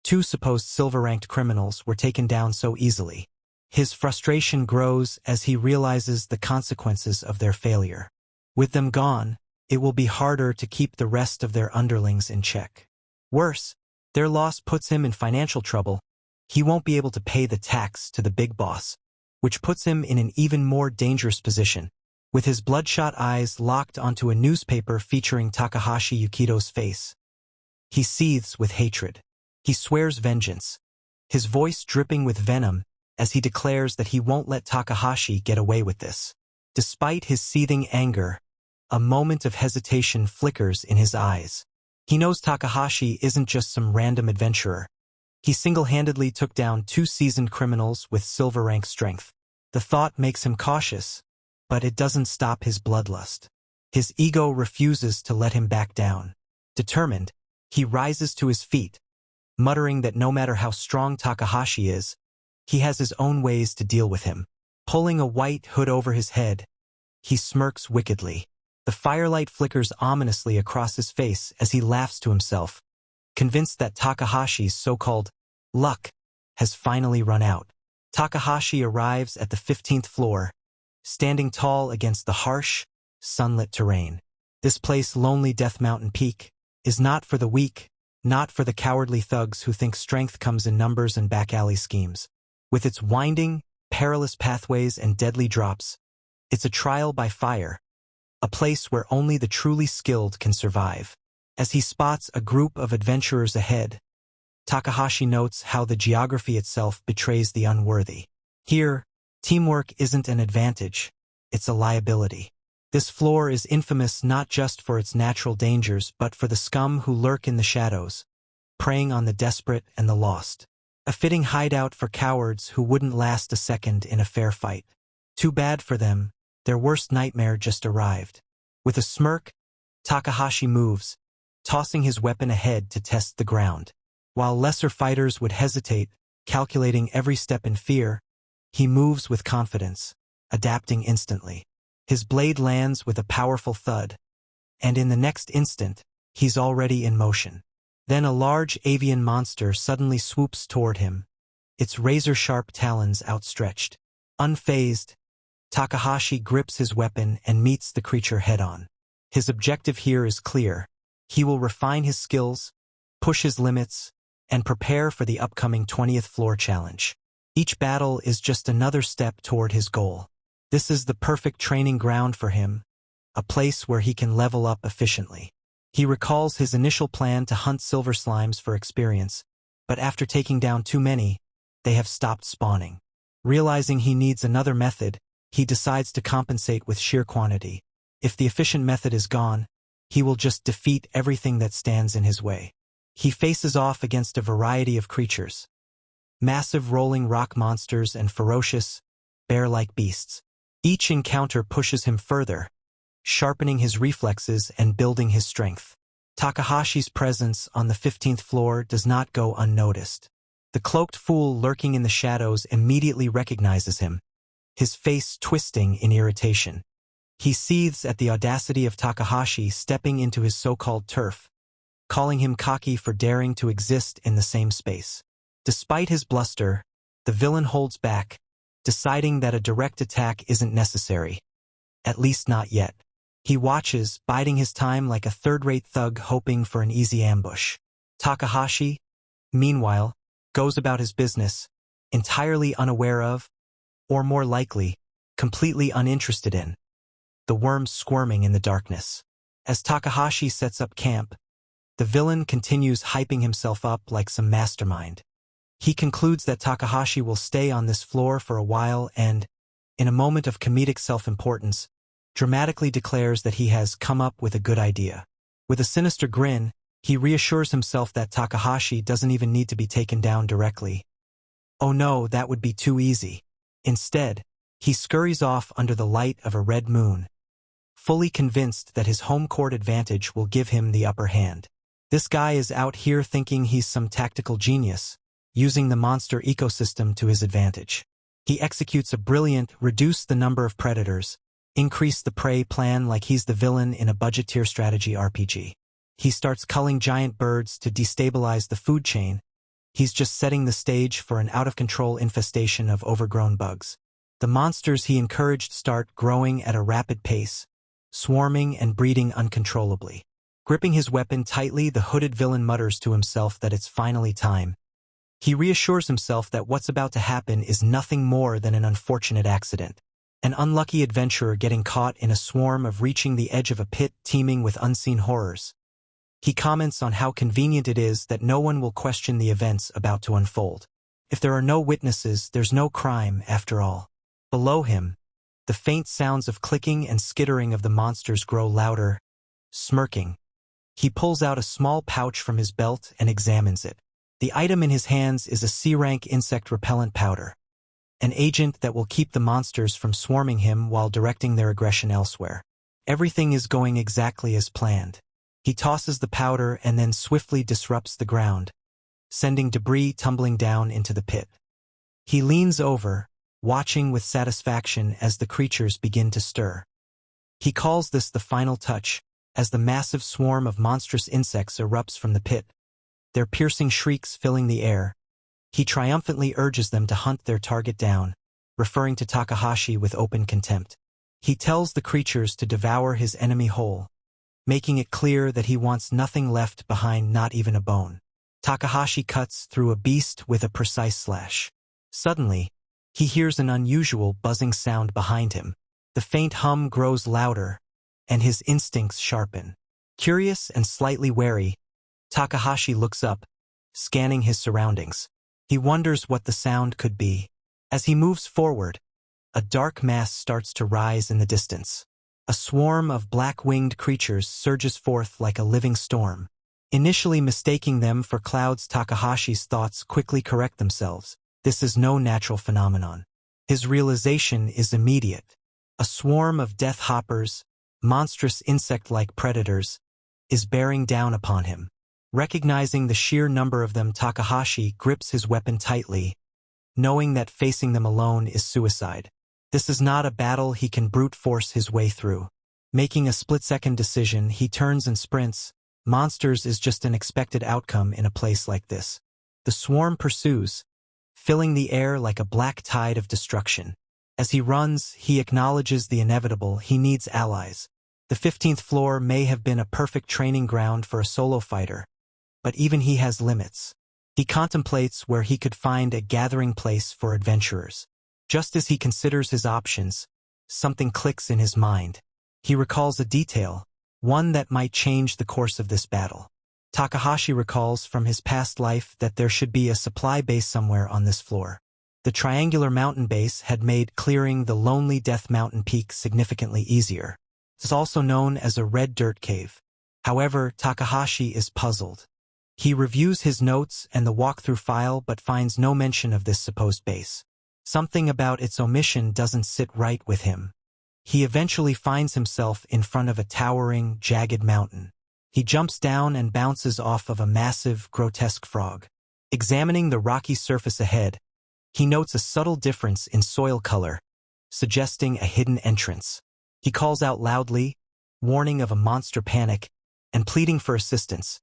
two supposed silver-ranked criminals, were taken down so easily. His frustration grows as he realizes the consequences of their failure. With them gone, it will be harder to keep the rest of their underlings in check. Worse, their loss puts him in financial trouble. He won't be able to pay the tax to the big boss, which puts him in an even more dangerous position. With his bloodshot eyes locked onto a newspaper featuring Takahashi Yukito's face, he seethes with hatred. He swears vengeance, his voice dripping with venom as he declares that he won't let Takahashi get away with this. Despite his seething anger, a moment of hesitation flickers in his eyes. He knows Takahashi isn't just some random adventurer. He single-handedly took down two seasoned criminals with silver-rank strength. The thought makes him cautious, but it doesn't stop his bloodlust. His ego refuses to let him back down. Determined, he rises to his feet, muttering that no matter how strong Takahashi is, he has his own ways to deal with him. Pulling a white hood over his head, he smirks wickedly. The firelight flickers ominously across his face as he laughs to himself, convinced that Takahashi's so-called luck has finally run out. Takahashi arrives at the 15th floor, standing tall against the harsh, sunlit terrain. This place, lonely Death Mountain Peak, is not for the weak, not for the cowardly thugs who think strength comes in numbers and back-alley schemes. With its winding, perilous pathways and deadly drops, it's a trial by fire, a place where only the truly skilled can survive. As he spots a group of adventurers ahead, Takahashi notes how the geography itself betrays the unworthy. Here, teamwork isn't an advantage, it's a liability. This floor is infamous not just for its natural dangers but for the scum who lurk in the shadows, preying on the desperate and the lost. A fitting hideout for cowards who wouldn't last a second in a fair fight. Too bad for them, their worst nightmare just arrived. With a smirk, Takahashi moves, tossing his weapon ahead to test the ground. While lesser fighters would hesitate, calculating every step in fear, he moves with confidence, adapting instantly. His blade lands with a powerful thud, and in the next instant, he's already in motion. Then a large avian monster suddenly swoops toward him, its razor-sharp talons outstretched. Unfazed, Takahashi grips his weapon and meets the creature head-on. His objective here is clear. He will refine his skills, push his limits, and prepare for the upcoming 20th floor challenge. Each battle is just another step toward his goal. This is the perfect training ground for him, a place where he can level up efficiently. He recalls his initial plan to hunt silver slimes for experience, but after taking down too many, they have stopped spawning. Realizing he needs another method, he decides to compensate with sheer quantity. If the efficient method is gone, he will just defeat everything that stands in his way. He faces off against a variety of creatures: massive rolling rock monsters and ferocious, bear-like beasts. Each encounter pushes him further, sharpening his reflexes and building his strength. Takahashi's presence on the 15th floor does not go unnoticed. The cloaked fool lurking in the shadows immediately recognizes him, his face twisting in irritation. He seethes at the audacity of Takahashi stepping into his so-called turf, calling him cocky for daring to exist in the same space. Despite his bluster, the villain holds back, deciding that a direct attack isn't necessary. At least not yet. He watches, biding his time like a third-rate thug hoping for an easy ambush. Takahashi, meanwhile, goes about his business, entirely unaware of, or more likely, completely uninterested in, the worms squirming in the darkness. As Takahashi sets up camp, the villain continues hyping himself up like some mastermind. He concludes that Takahashi will stay on this floor for a while and, in a moment of comedic self-importance, dramatically declares that he has come up with a good idea. With a sinister grin, he reassures himself that Takahashi doesn't even need to be taken down directly. Oh no, that would be too easy. Instead, he scurries off under the light of a red moon, fully convinced that his home court advantage will give him the upper hand. This guy is out here thinking he's some tactical genius, using the monster ecosystem to his advantage. He executes a brilliant, reduce the number of predators, increase the prey plan like he's the villain in a budget-tier strategy RPG. He starts culling giant birds to destabilize the food chain. He's just setting the stage for an out-of-control infestation of overgrown bugs. The monsters he encouraged start growing at a rapid pace, swarming and breeding uncontrollably. Gripping his weapon tightly, the hooded villain mutters to himself that it's finally time. He reassures himself that what's about to happen is nothing more than an unfortunate accident. An unlucky adventurer getting caught in a swarm of reaching the edge of a pit teeming with unseen horrors. He comments on how convenient it is that no one will question the events about to unfold. If there are no witnesses, there's no crime, after all. Below him, the faint sounds of clicking and skittering of the monsters grow louder. Smirking, he pulls out a small pouch from his belt and examines it. The item in his hands is a C-rank insect repellent powder, an agent that will keep the monsters from swarming him while directing their aggression elsewhere. Everything is going exactly as planned. He tosses the powder and then swiftly disrupts the ground, sending debris tumbling down into the pit. He leans over, watching with satisfaction as the creatures begin to stir. He calls this the final touch, as the massive swarm of monstrous insects erupts from the pit, their piercing shrieks filling the air. He triumphantly urges them to hunt their target down, referring to Takahashi with open contempt. He tells the creatures to devour his enemy whole, making it clear that he wants nothing left behind, not even a bone. Takahashi cuts through a beast with a precise slash. Suddenly, he hears an unusual buzzing sound behind him. The faint hum grows louder, and his instincts sharpen. Curious and slightly wary, Takahashi looks up, scanning his surroundings. He wonders what the sound could be. As he moves forward, a dark mass starts to rise in the distance. A swarm of black-winged creatures surges forth like a living storm. Initially mistaking them for clouds, Takahashi's thoughts quickly correct themselves. This is no natural phenomenon. His realization is immediate. A swarm of death hoppers, monstrous insect-like predators, is bearing down upon him. Recognizing the sheer number of them, Takahashi grips his weapon tightly, knowing that facing them alone is suicide. This is not a battle he can brute force his way through. Making a split-second decision, he turns and sprints. Monsters is just an expected outcome in a place like this. The swarm pursues, filling the air like a black tide of destruction. As he runs, he acknowledges the inevitable. He needs allies. The 15th floor may have been a perfect training ground for a solo fighter, but even he has limits. He contemplates where he could find a gathering place for adventurers. Just as he considers his options, something clicks in his mind. He recalls a detail, one that might change the course of this battle. Takahashi recalls from his past life that there should be a supply base somewhere on this floor. The triangular mountain base had made clearing the lonely Death Mountain peak significantly easier. It's also known as a red dirt cave. However, Takahashi is puzzled. He reviews his notes and the walkthrough file but finds no mention of this supposed base. Something about its omission doesn't sit right with him. He eventually finds himself in front of a towering, jagged mountain. He jumps down and bounces off of a massive, grotesque frog. Examining the rocky surface ahead, he notes a subtle difference in soil color, suggesting a hidden entrance. He calls out loudly, warning of a monster panic, and pleading for assistance,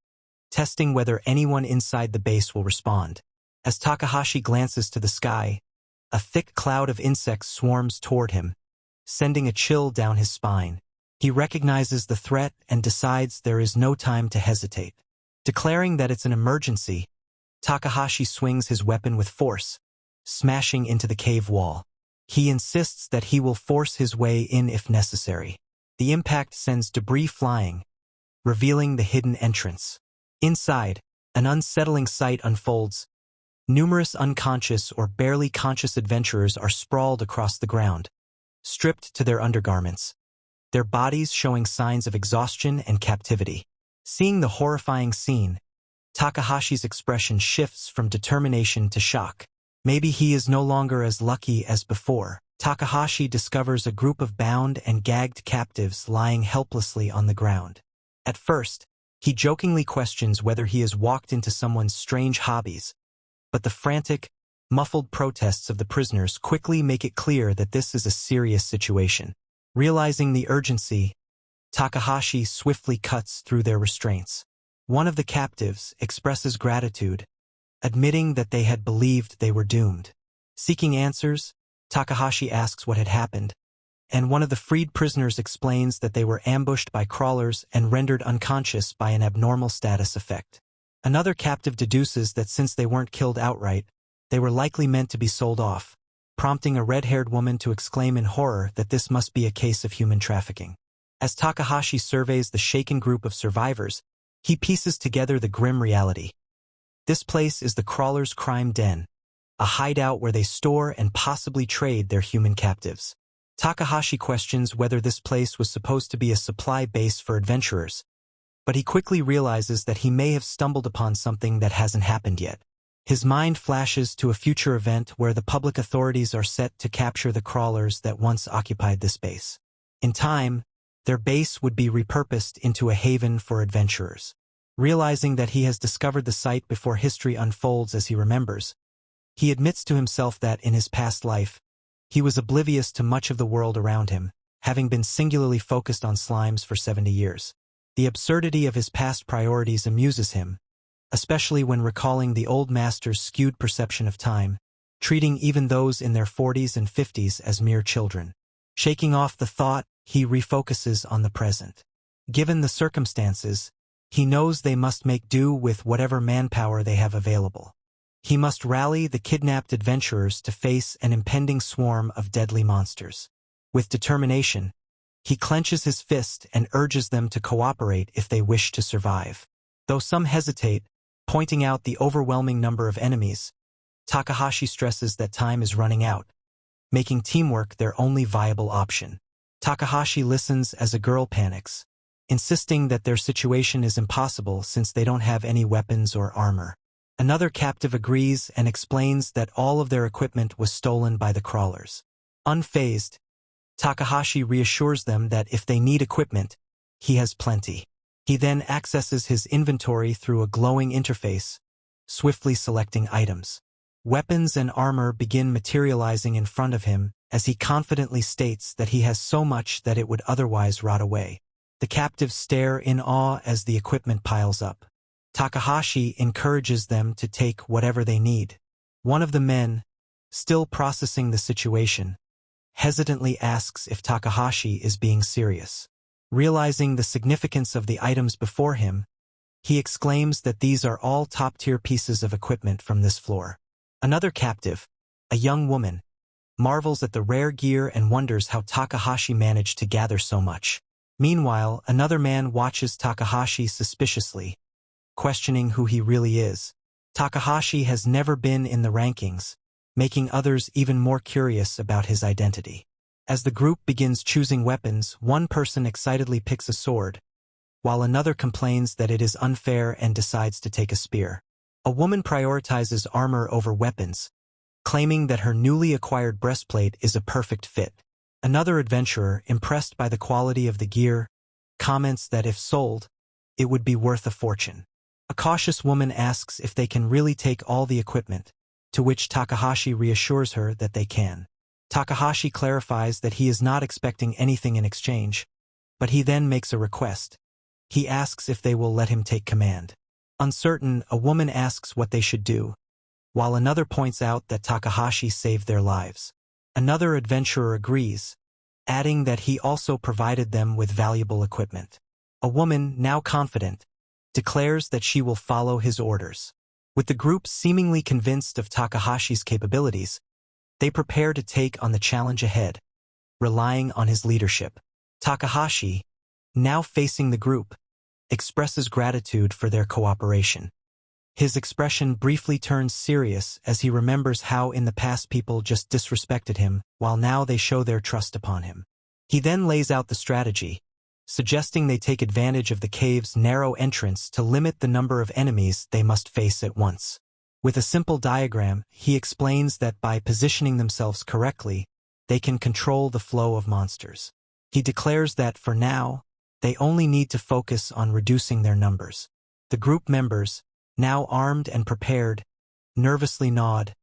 testing whether anyone inside the base will respond. As Takahashi glances to the sky, a thick cloud of insects swarms toward him, sending a chill down his spine. He recognizes the threat and decides there is no time to hesitate. Declaring that it's an emergency, Takahashi swings his weapon with force, smashing into the cave wall. He insists that he will force his way in if necessary. The impact sends debris flying, revealing the hidden entrance. Inside, an unsettling sight unfolds. Numerous unconscious or barely conscious adventurers are sprawled across the ground, stripped to their undergarments, their bodies showing signs of exhaustion and captivity. Seeing the horrifying scene, Takahashi's expression shifts from determination to shock. Maybe he is no longer as lucky as before. Takahashi discovers a group of bound and gagged captives lying helplessly on the ground. At first, he jokingly questions whether he has walked into someone's strange hobbies, but the frantic, muffled protests of the prisoners quickly make it clear that this is a serious situation. Realizing the urgency, Takahashi swiftly cuts through their restraints. One of the captives expresses gratitude, admitting that they had believed they were doomed. Seeking answers, Takahashi asks what had happened, and one of the freed prisoners explains that they were ambushed by crawlers and rendered unconscious by an abnormal status effect. Another captive deduces that since they weren't killed outright, they were likely meant to be sold off, prompting a red-haired woman to exclaim in horror that this must be a case of human trafficking. As Takahashi surveys the shaken group of survivors, he pieces together the grim reality. This place is the crawlers' crime den, a hideout where they store and possibly trade their human captives. Takahashi questions whether this place was supposed to be a supply base for adventurers, but he quickly realizes that he may have stumbled upon something that hasn't happened yet. His mind flashes to a future event where the public authorities are set to capture the crawlers that once occupied this base. In time, their base would be repurposed into a haven for adventurers. Realizing that he has discovered the site before history unfolds as he remembers, he admits to himself that in his past life, he was oblivious to much of the world around him, having been singularly focused on slimes for 70 years. The absurdity of his past priorities amuses him, especially when recalling the old master's skewed perception of time, treating even those in their 40s and 50s as mere children. Shaking off the thought, he refocuses on the present. Given the circumstances, he knows they must make do with whatever manpower they have available. He must rally the kidnapped adventurers to face an impending swarm of deadly monsters. With determination, he clenches his fist and urges them to cooperate if they wish to survive. Though some hesitate, pointing out the overwhelming number of enemies, Takahashi stresses that time is running out, making teamwork their only viable option. Takahashi listens as a girl panics, insisting that their situation is impossible since they don't have any weapons or armor. Another captive agrees and explains that all of their equipment was stolen by the crawlers. Unfazed, Takahashi reassures them that if they need equipment, he has plenty. He then accesses his inventory through a glowing interface, swiftly selecting items. Weapons and armor begin materializing in front of him as he confidently states that he has so much that it would otherwise rot away. The captives stare in awe as the equipment piles up. Takahashi encourages them to take whatever they need. One of the men, still processing the situation, hesitantly asks if Takahashi is being serious. Realizing the significance of the items before him, he exclaims that these are all top-tier pieces of equipment from this floor. Another captive, a young woman, marvels at the rare gear and wonders how Takahashi managed to gather so much. Meanwhile, another man watches Takahashi suspiciously, questioning who he really is. Takahashi has never been in the rankings, making others even more curious about his identity. As the group begins choosing weapons, one person excitedly picks a sword, while another complains that it is unfair and decides to take a spear. A woman prioritizes armor over weapons, claiming that her newly acquired breastplate is a perfect fit. Another adventurer, impressed by the quality of the gear, comments that if sold, it would be worth a fortune. A cautious woman asks if they can really take all the equipment, to which Takahashi reassures her that they can. Takahashi clarifies that he is not expecting anything in exchange, but he then makes a request. He asks if they will let him take command. Uncertain, a woman asks what they should do, while another points out that Takahashi saved their lives. Another adventurer agrees, adding that he also provided them with valuable equipment. A woman, now confident, declares that she will follow his orders. With the group seemingly convinced of Takahashi's capabilities, they prepare to take on the challenge ahead, relying on his leadership. Takahashi, now facing the group, expresses gratitude for their cooperation. His expression briefly turns serious as he remembers how in the past people just disrespected him, while now they show their trust upon him. He then lays out the strategy, suggesting they take advantage of the cave's narrow entrance to limit the number of enemies they must face at once. With a simple diagram, he explains that by positioning themselves correctly, they can control the flow of monsters. He declares that, for now, they only need to focus on reducing their numbers. The group members, now armed and prepared, nervously nod,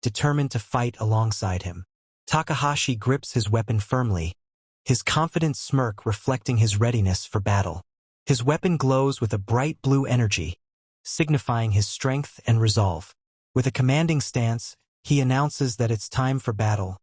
determined to fight alongside him. Takahashi grips his weapon firmly, his confident smirk reflecting his readiness for battle. His weapon glows with a bright blue energy, signifying his strength and resolve. With a commanding stance, he announces that it's time for battle,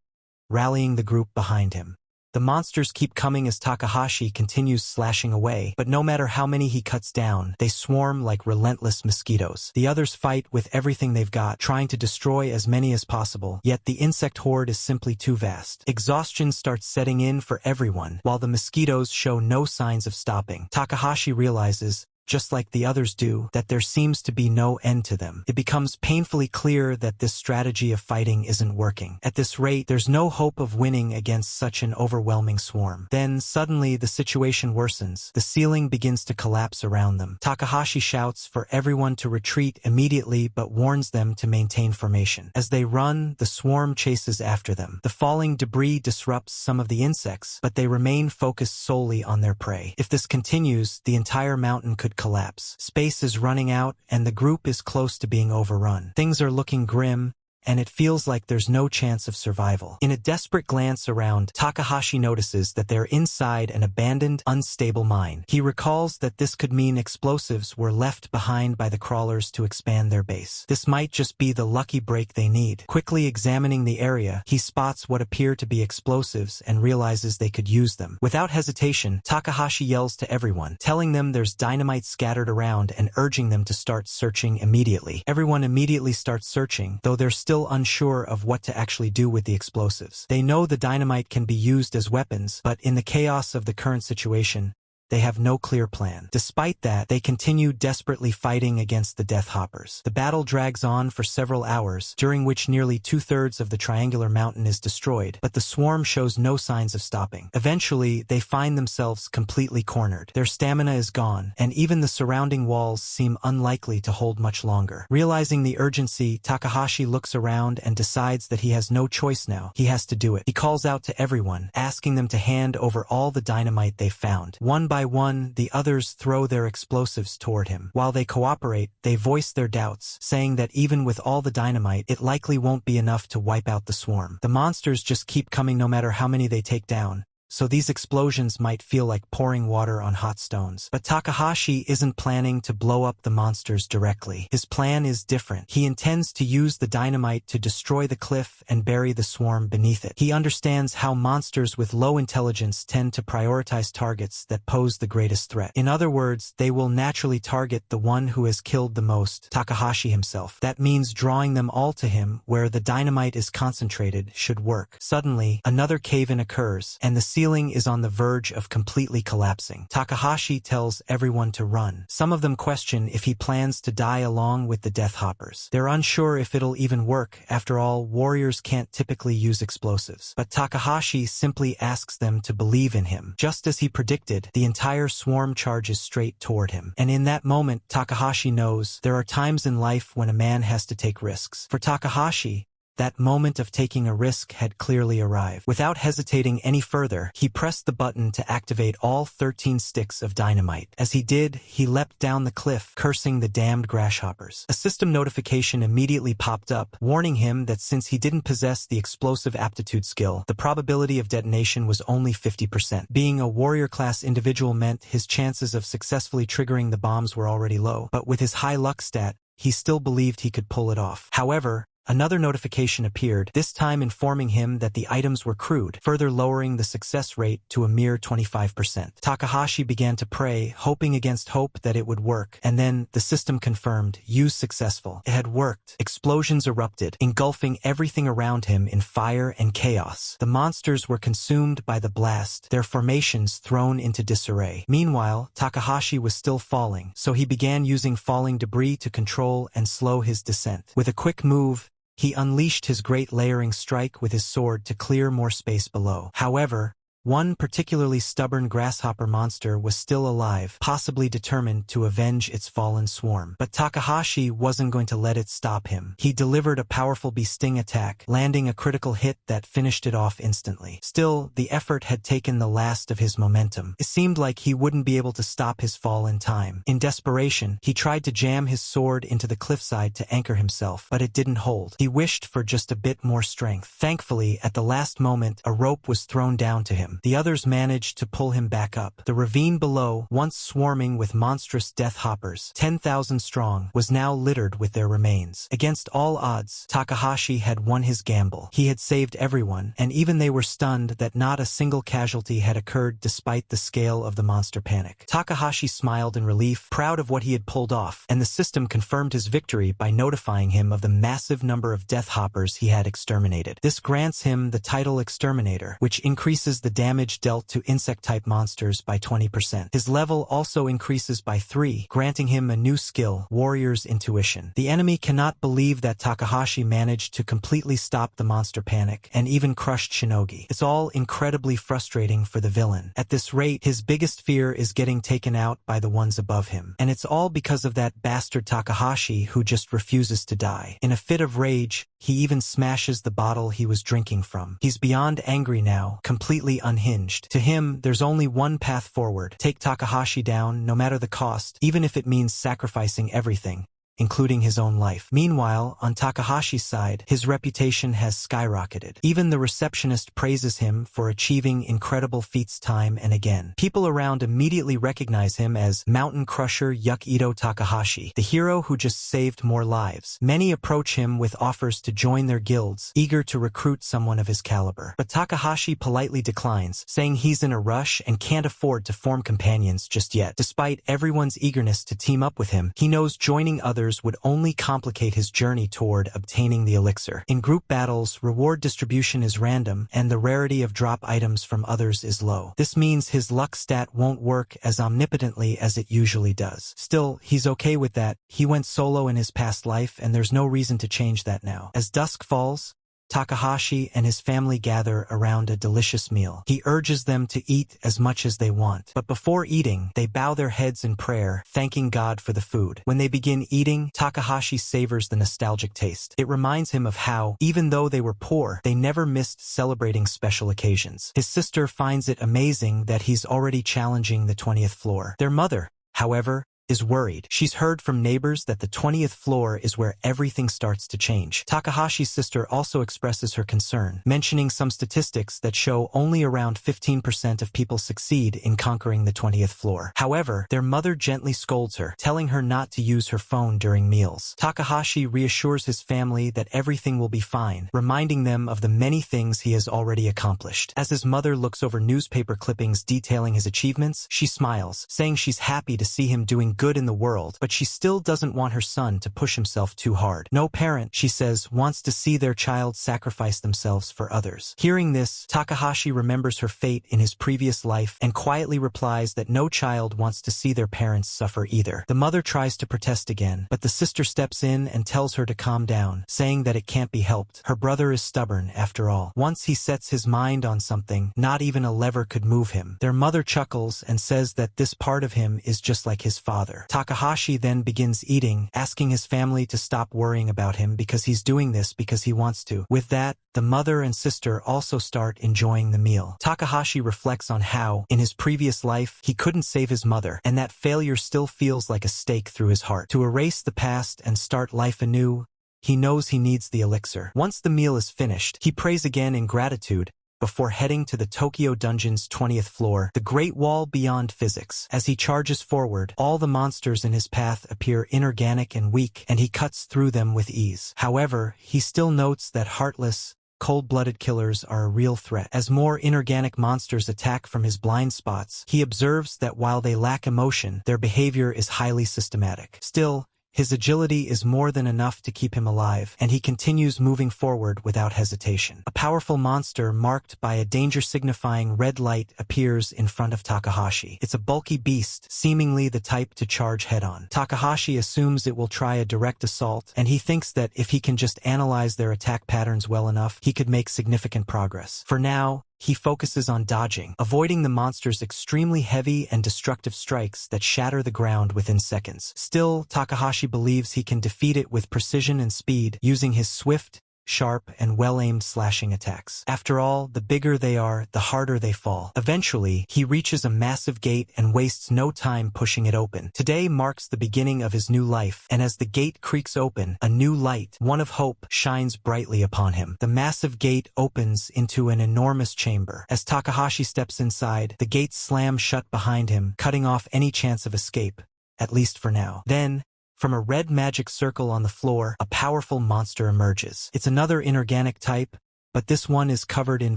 rallying the group behind him. The monsters keep coming as Takahashi continues slashing away, but no matter how many he cuts down, they swarm like relentless mosquitoes. The others fight with everything they've got, trying to destroy as many as possible, yet the insect horde is simply too vast. Exhaustion starts setting in for everyone, while the mosquitoes show no signs of stopping. Takahashi realizes, just like the others do, that there seems to be no end to them. It becomes painfully clear that this strategy of fighting isn't working. At this rate, there's no hope of winning against such an overwhelming swarm. Then, suddenly, the situation worsens. The ceiling begins to collapse around them. Takahashi shouts for everyone to retreat immediately but warns them to maintain formation. As they run, the swarm chases after them. The falling debris disrupts some of the insects, but they remain focused solely on their prey. If this continues, the entire mountain could collapse. Space is running out, and the group is close to being overrun. Things are looking grim, and it feels like there's no chance of survival. In a desperate glance around, Takahashi notices that they're inside an abandoned, unstable mine. He recalls that this could mean explosives were left behind by the crawlers to expand their base. This might just be the lucky break they need. Quickly examining the area, he spots what appear to be explosives and realizes they could use them. Without hesitation, Takahashi yells to everyone, telling them there's dynamite scattered around and urging them to start searching immediately. Everyone immediately starts searching, though they're still unsure of what to actually do with the explosives. They know the dynamite can be used as weapons, but in the chaos of the current situation, they have no clear plan. Despite that, they continue desperately fighting against the Death Hoppers. The battle drags on for several hours, during which nearly 2/3 of the triangular mountain is destroyed, but the swarm shows no signs of stopping. Eventually, they find themselves completely cornered. Their stamina is gone, and even the surrounding walls seem unlikely to hold much longer. Realizing the urgency, Takahashi looks around and decides that he has no choice now. He has to do it. He calls out to everyone, asking them to hand over all the dynamite they found. One by one, the others throw their explosives toward him. While they cooperate, they voice their doubts, saying that even with all the dynamite, it likely won't be enough to wipe out the swarm. The monsters just keep coming no matter how many they take down, so these explosions might feel like pouring water on hot stones. But Takahashi isn't planning to blow up the monsters directly. His plan is different. He intends to use the dynamite to destroy the cliff and bury the swarm beneath it. He understands how monsters with low intelligence tend to prioritize targets that pose the greatest threat. In other words, they will naturally target the one who has killed the most, Takahashi himself. That means drawing them all to him, where the dynamite is concentrated, should work. Suddenly, another cave-in occurs, and the ceiling is on the verge of completely collapsing. Takahashi tells everyone to run. Some of them question if he plans to die along with the Death Hoppers. They're unsure if it'll even work. After all, warriors can't typically use explosives. But Takahashi simply asks them to believe in him. Just as he predicted, the entire swarm charges straight toward him. And in that moment, Takahashi knows there are times in life when a man has to take risks. For Takahashi, That moment of taking a risk had clearly arrived. Without hesitating any further, he pressed the button to activate all 13 sticks of dynamite. As he did, he leapt down the cliff, cursing the damned grasshoppers. A system notification immediately popped up, warning him that since he didn't possess the explosive aptitude skill, the probability of detonation was only 50%. Being a warrior-class individual meant his chances of successfully triggering the bombs were already low, but with his high luck stat, he still believed he could pull it off. However, another notification appeared, this time informing him that the items were crude, further lowering the success rate to a mere 25%. Takahashi began to pray, hoping against hope that it would work, and then the system confirmed, use successful. It had worked. Explosions erupted, engulfing everything around him in fire and chaos. The monsters were consumed by the blast, their formations thrown into disarray. Meanwhile, Takahashi was still falling, so he began using falling debris to control and slow his descent. With a quick move, he unleashed his great layering strike with his sword to clear more space below. However, one particularly stubborn grasshopper monster was still alive, possibly determined to avenge its fallen swarm. But Takahashi wasn't going to let it stop him. He delivered a powerful bee-sting attack, landing a critical hit that finished it off instantly. Still, the effort had taken the last of his momentum. It seemed like he wouldn't be able to stop his fall in time. In desperation, he tried to jam his sword into the cliffside to anchor himself, but it didn't hold. He wished for just a bit more strength. Thankfully, at the last moment, a rope was thrown down to him. The others managed to pull him back up. The ravine below, once swarming with monstrous death hoppers, 10,000 strong, was now littered with their remains. Against all odds, Takahashi had won his gamble. He had saved everyone, and even they were stunned that not a single casualty had occurred despite the scale of the monster panic. Takahashi smiled in relief, proud of what he had pulled off, and the system confirmed his victory by notifying him of the massive number of death hoppers he had exterminated. This grants him the title Exterminator, which increases the damage dealt to insect-type monsters by 20%. His level also increases by 3, granting him a new skill, Warrior's Intuition. The enemy cannot believe that Takahashi managed to completely stop the monster panic, and even crushed Shinogi. It's all incredibly frustrating for the villain. At this rate, his biggest fear is getting taken out by the ones above him. And it's all because of that bastard Takahashi who just refuses to die. In a fit of rage, he even smashes the bottle he was drinking from. He's beyond angry now, completely unhinged. To him, there's only one path forward. Take Takahashi down, no matter the cost, even if it means sacrificing everything, including his own life. Meanwhile, on Takahashi's side, his reputation has skyrocketed. Even the receptionist praises him for achieving incredible feats time and again. People around immediately recognize him as Mountain Crusher Yukido Takahashi, the hero who just saved more lives. Many approach him with offers to join their guilds, eager to recruit someone of his caliber. But Takahashi politely declines, saying he's in a rush and can't afford to form companions just yet. Despite everyone's eagerness to team up with him, he knows joining others would only complicate his journey toward obtaining the elixir. In group battles, reward distribution is random, and the rarity of drop items from others is low. This means his luck stat won't work as omnipotently as it usually does. Still, he's okay with that. He went solo in his past life, and there's no reason to change that now. As dusk falls, Takahashi and his family gather around a delicious meal. He urges them to eat as much as they want. But before eating, they bow their heads in prayer, thanking God for the food. When they begin eating, Takahashi savors the nostalgic taste. It reminds him of how, even though they were poor, they never missed celebrating special occasions. His sister finds it amazing that he's already challenging the 20th floor. Their mother, however, is worried. She's heard from neighbors that the 20th floor is where everything starts to change. Takahashi's sister also expresses her concern, mentioning some statistics that show only around 15% of people succeed in conquering the 20th floor. However, their mother gently scolds her, telling her not to use her phone during meals. Takahashi reassures his family that everything will be fine, reminding them of the many things he has already accomplished. As his mother looks over newspaper clippings detailing his achievements, she smiles, saying she's happy to see him doing good in the world, but she still doesn't want her son to push himself too hard. No parent, she says, wants to see their child sacrifice themselves for others. Hearing this, Takahashi remembers her fate in his previous life and quietly replies that no child wants to see their parents suffer either. The mother tries to protest again, but the sister steps in and tells her to calm down, saying that it can't be helped. Her brother is stubborn, after all. Once he sets his mind on something, not even a lever could move him. Their mother chuckles and says that this part of him is just like his father. mother. Takahashi then begins eating, asking his family to stop worrying about him because he's doing this because he wants to. With that, the mother and sister also start enjoying the meal. Takahashi reflects on how, in his previous life, he couldn't save his mother, and that failure still feels like a stake through his heart. To erase the past and start life anew, he knows he needs the elixir. Once the meal is finished, he prays again in gratitude, before heading to the Tokyo Dungeon's 20th floor, the Great Wall beyond physics. As he charges forward, all the monsters in his path appear inorganic and weak, and he cuts through them with ease. However, he still notes that heartless, cold-blooded killers are a real threat. As more inorganic monsters attack from his blind spots, he observes that while they lack emotion, their behavior is highly systematic. Still, his agility is more than enough to keep him alive, and he continues moving forward without hesitation. A powerful monster marked by a danger-signifying red light appears in front of Takahashi. It's a bulky beast, seemingly the type to charge head-on. Takahashi assumes it will try a direct assault, and he thinks that if he can just analyze their attack patterns well enough, he could make significant progress. For now, he focuses on dodging, avoiding the monster's extremely heavy and destructive strikes that shatter the ground within seconds. Still, Takahashi believes he can defeat it with precision and speed, using his swift, sharp, and well-aimed slashing attacks. After all, the bigger they are, the harder they fall. Eventually, he reaches a massive gate and wastes no time pushing it open. Today marks the beginning of his new life, and as the gate creaks open, a new light, one of hope, shines brightly upon him. The massive gate opens into an enormous chamber. As Takahashi steps inside, the gate slams shut behind him, cutting off any chance of escape, at least for now. Then, from a red magic circle on the floor, a powerful monster emerges. It's another inorganic type, but this one is covered in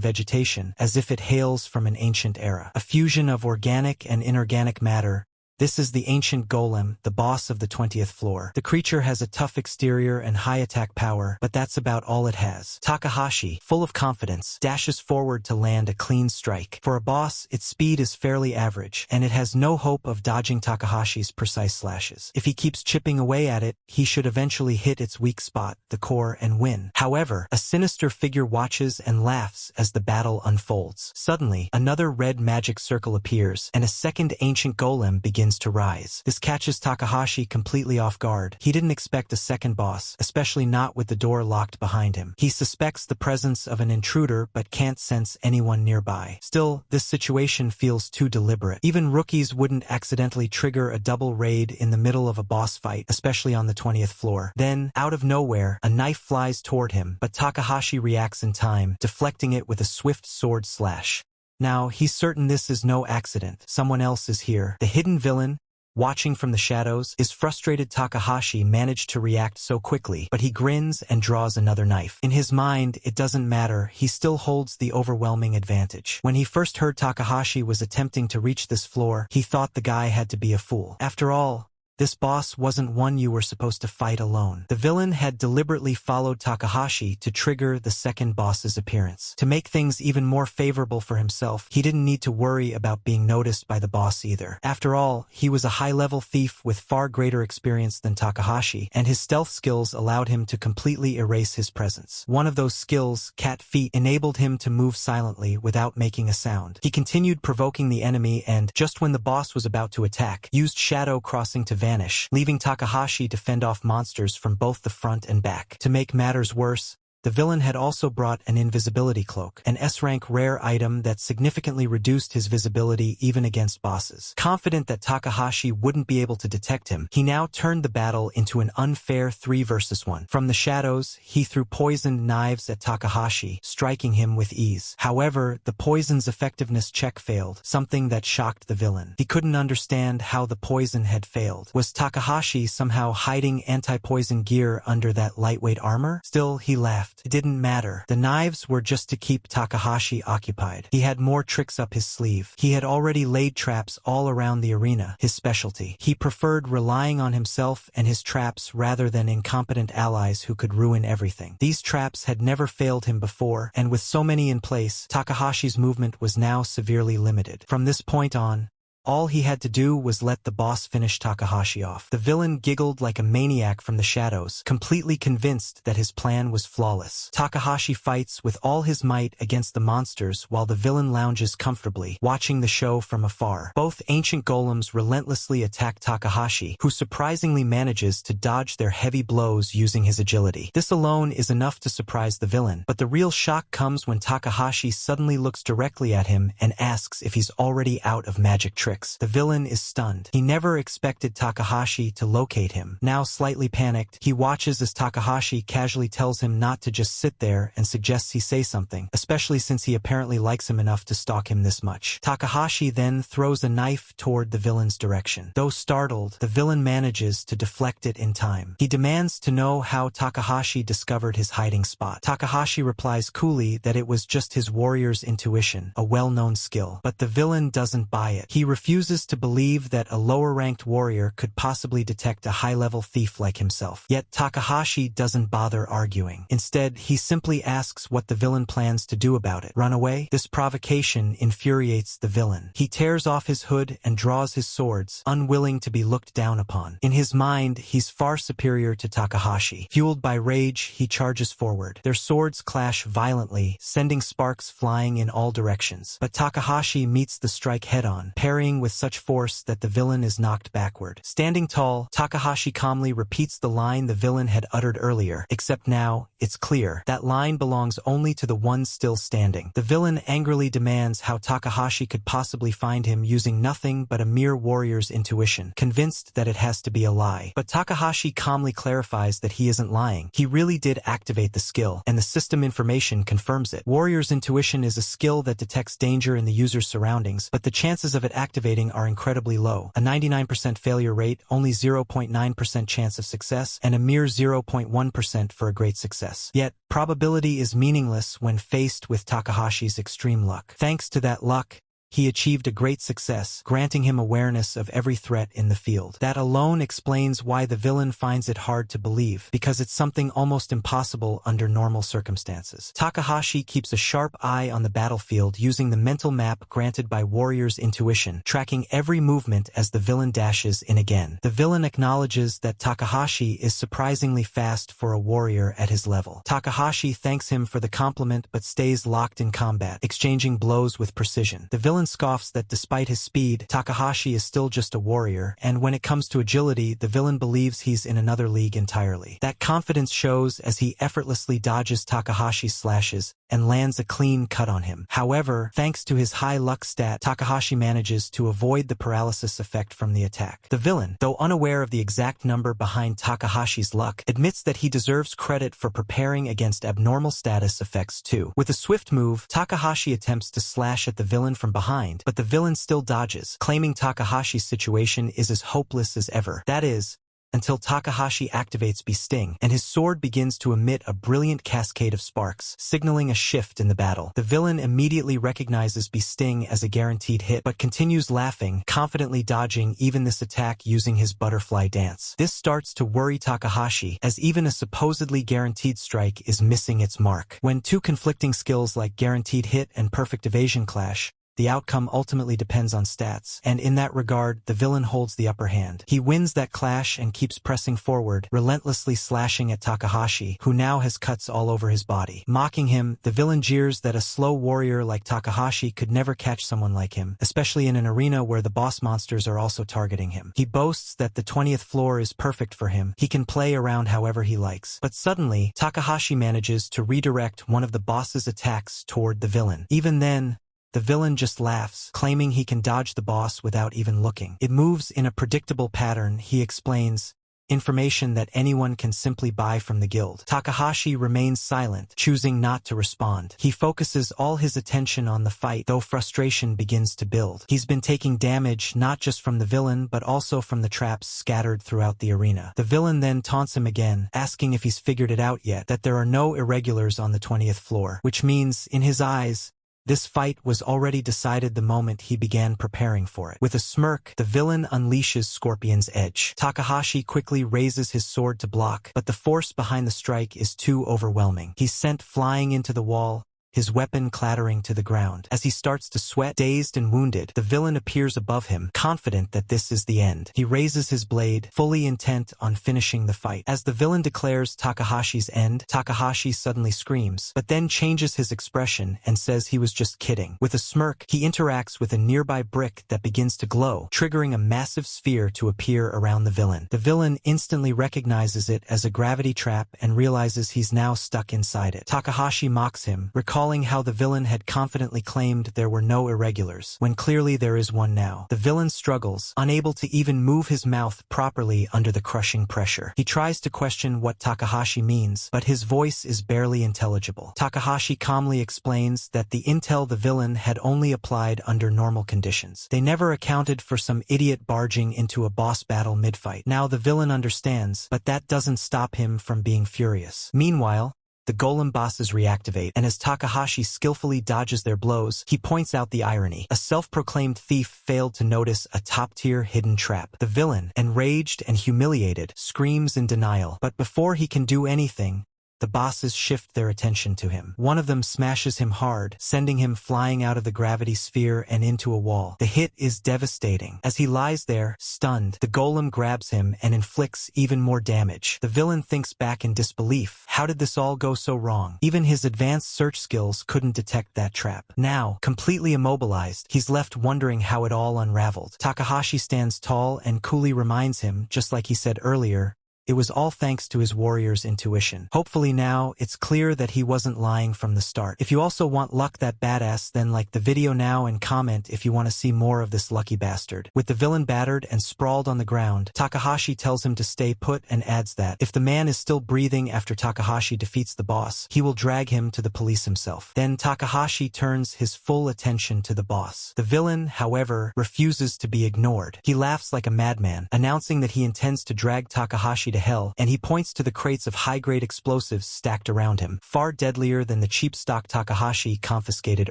vegetation, as if it hails from an ancient era. A fusion of organic and inorganic matter. This is the ancient golem, the boss of the 20th floor. The creature has a tough exterior and high attack power, but that's about all it has. Takahashi, full of confidence, dashes forward to land a clean strike. For a boss, its speed is fairly average, and it has no hope of dodging Takahashi's precise slashes. If he keeps chipping away at it, he should eventually hit its weak spot, the core, and win. However, a sinister figure watches and laughs as the battle unfolds. Suddenly, another red magic circle appears, and a second ancient golem begins to rise. This catches Takahashi completely off guard. He didn't expect a second boss, especially not with the door locked behind him. He suspects the presence of an intruder but can't sense anyone nearby. Still, this situation feels too deliberate. Even rookies wouldn't accidentally trigger a double raid in the middle of a boss fight, especially on the 20th floor. Then, out of nowhere, a knife flies toward him, but Takahashi reacts in time, deflecting it with a swift sword slash. Now, he's certain this is no accident. Someone else is here. The hidden villain, watching from the shadows, is frustrated Takahashi managed to react so quickly, but he grins and draws another knife. In his mind, it doesn't matter, he still holds the overwhelming advantage. When he first heard Takahashi was attempting to reach this floor, he thought the guy had to be a fool. After all, this boss wasn't one you were supposed to fight alone. The villain had deliberately followed Takahashi to trigger the second boss's appearance. To make things even more favorable for himself, he didn't need to worry about being noticed by the boss either. After all, he was a high-level thief with far greater experience than Takahashi, and his stealth skills allowed him to completely erase his presence. One of those skills, cat feet, enabled him to move silently without making a sound. He continued provoking the enemy and, just when the boss was about to attack, used shadow crossing to vanish, leaving Takahashi to fend off monsters from both the front and back. To make matters worse, the villain had also brought an invisibility cloak, an S-rank rare item that significantly reduced his visibility even against bosses. Confident that Takahashi wouldn't be able to detect him, he now turned the battle into an unfair 3 versus 1. From the shadows, he threw poisoned knives at Takahashi, striking him with ease. However, the poison's effectiveness check failed, something that shocked the villain. He couldn't understand how the poison had failed. Was Takahashi somehow hiding anti-poison gear under that lightweight armor? Still, he laughed. It didn't matter. The knives were just to keep Takahashi occupied. He had more tricks up his sleeve. He had already laid traps all around the arena, his specialty. He preferred relying on himself and his traps rather than incompetent allies who could ruin everything. These traps had never failed him before, and with so many in place, Takahashi's movement was now severely limited. From this point on, All he had to do was let the boss finish Takahashi off. The villain giggled like a maniac from the shadows, completely convinced that his plan was flawless. Takahashi fights with all his might against the monsters while the villain lounges comfortably, watching the show from afar. Both ancient golems relentlessly attack Takahashi, who surprisingly manages to dodge their heavy blows using his agility. This alone is enough to surprise the villain, but the real shock comes when Takahashi suddenly looks directly at him and asks if he's already out of magic tricks. The villain is stunned. He never expected Takahashi to locate him. Now slightly panicked, he watches as Takahashi casually tells him not to just sit there and suggests he say something, especially since he apparently likes him enough to stalk him this much. Takahashi then throws a knife toward the villain's direction. Though startled, the villain manages to deflect it in time. He demands to know how Takahashi discovered his hiding spot. Takahashi replies coolly that it was just his warrior's intuition, a well-known skill. But the villain doesn't buy it. He refuses to believe that a lower-ranked warrior could possibly detect a high-level thief like himself. Yet Takahashi doesn't bother arguing. Instead, he simply asks what the villain plans to do about it. Run away? This provocation infuriates the villain. He tears off his hood and draws his swords, unwilling to be looked down upon. In his mind, he's far superior to Takahashi. Fueled by rage, he charges forward. Their swords clash violently, sending sparks flying in all directions. But Takahashi meets the strike head-on, parrying with such force that the villain is knocked backward. Standing tall, Takahashi calmly repeats the line the villain had uttered earlier, except now, it's clear. That line belongs only to the one still standing. The villain angrily demands how Takahashi could possibly find him using nothing but a mere warrior's intuition, convinced that it has to be a lie. But Takahashi calmly clarifies that he isn't lying. He really did activate the skill, and the system information confirms it. Warrior's intuition is a skill that detects danger in the user's surroundings, but the chances of it activating are incredibly low. A 99% failure rate, only 0.9% chance of success, and a mere 0.1% for a great success. Yet, probability is meaningless when faced with Takahashi's extreme luck. Thanks to that luck, he achieved a great success, granting him awareness of every threat in the field. That alone explains why the villain finds it hard to believe, because it's something almost impossible under normal circumstances. Takahashi keeps a sharp eye on the battlefield using the mental map granted by Warrior's intuition, tracking every movement as the villain dashes in again. The villain acknowledges that Takahashi is surprisingly fast for a warrior at his level. Takahashi thanks him for the compliment but stays locked in combat, exchanging blows with precision. The villain scoffs that despite his speed, Takahashi is still just a warrior, and when it comes to agility, the villain believes he's in another league entirely. That confidence shows as he effortlessly dodges Takahashi's slashes and lands a clean cut on him. However, thanks to his high luck stat, Takahashi manages to avoid the paralysis effect from the attack. The villain, though unaware of the exact number behind Takahashi's luck, admits that he deserves credit for preparing against abnormal status effects too. With a swift move, Takahashi attempts to slash at the villain from behind, but the villain still dodges, claiming Takahashi's situation is as hopeless as ever. That is, until Takahashi activates Bee Sting, and his sword begins to emit a brilliant cascade of sparks, signaling a shift in the battle. The villain immediately recognizes Bee Sting as a guaranteed hit, but continues laughing, confidently dodging even this attack using his butterfly dance. This starts to worry Takahashi, as even a supposedly guaranteed strike is missing its mark. When two conflicting skills like guaranteed hit and perfect evasion clash, the outcome ultimately depends on stats, and in that regard, the villain holds the upper hand. He wins that clash and keeps pressing forward, relentlessly slashing at Takahashi, who now has cuts all over his body. Mocking him, the villain jeers that a slow warrior like Takahashi could never catch someone like him, especially in an arena where the boss monsters are also targeting him. He boasts that the 20th floor is perfect for him. He can play around however he likes. But suddenly, Takahashi manages to redirect one of the boss's attacks toward the villain. Even then, the villain just laughs, claiming he can dodge the boss without even looking. It moves in a predictable pattern, he explains, information that anyone can simply buy from the guild. Takahashi remains silent, choosing not to respond. He focuses all his attention on the fight, though frustration begins to build. He's been taking damage not just from the villain, but also from the traps scattered throughout the arena. The villain then taunts him again, asking if he's figured it out yet, that there are no irregulars on the 20th floor, which means, in his eyes, this fight was already decided the moment he began preparing for it. With a smirk, the villain unleashes Scorpion's Edge. Takahashi quickly raises his sword to block, but the force behind the strike is too overwhelming. He's sent flying into the wall, his weapon clattering to the ground. As he starts to sweat, dazed and wounded, the villain appears above him, confident that this is the end. He raises his blade, fully intent on finishing the fight. As the villain declares Takahashi's end, Takahashi suddenly screams, but then changes his expression and says he was just kidding. With a smirk, he interacts with a nearby brick that begins to glow, triggering a massive sphere to appear around the villain. The villain instantly recognizes it as a gravity trap and realizes he's now stuck inside it. Takahashi mocks him, recalling how the villain had confidently claimed there were no irregulars, when clearly there is one now. The villain struggles, unable to even move his mouth properly under the crushing pressure. He tries to question what Takahashi means, but his voice is barely intelligible. Takahashi calmly explains that the intel the villain had only applied under normal conditions. They never accounted for some idiot barging into a boss battle mid-fight. Now the villain understands, but that doesn't stop him from being furious. Meanwhile, the golem bosses reactivate, and as Takahashi skillfully dodges their blows, he points out the irony. A self-proclaimed thief failed to notice a top-tier hidden trap. The villain, enraged and humiliated, screams in denial, but before he can do anything, the bosses shift their attention to him. One of them smashes him hard, sending him flying out of the gravity sphere and into a wall. The hit is devastating. As he lies there, stunned, the golem grabs him and inflicts even more damage. The villain thinks back in disbelief. How did this all go so wrong? Even his advanced search skills couldn't detect that trap. Now, completely immobilized, he's left wondering how it all unraveled. Takahashi stands tall and coolly reminds him, just like he said earlier, it was all thanks to his warrior's intuition. Hopefully now, it's clear that he wasn't lying from the start. If you also want Luck That Badass, then like the video now and comment if you want to see more of this lucky bastard. With the villain battered and sprawled on the ground, Takahashi tells him to stay put and adds that if the man is still breathing after Takahashi defeats the boss, he will drag him to the police himself. Then Takahashi turns his full attention to the boss. The villain, however, refuses to be ignored. He laughs like a madman, announcing that he intends to drag Takahashi to hell, and he points to the crates of high-grade explosives stacked around him, far deadlier than the cheap stock Takahashi confiscated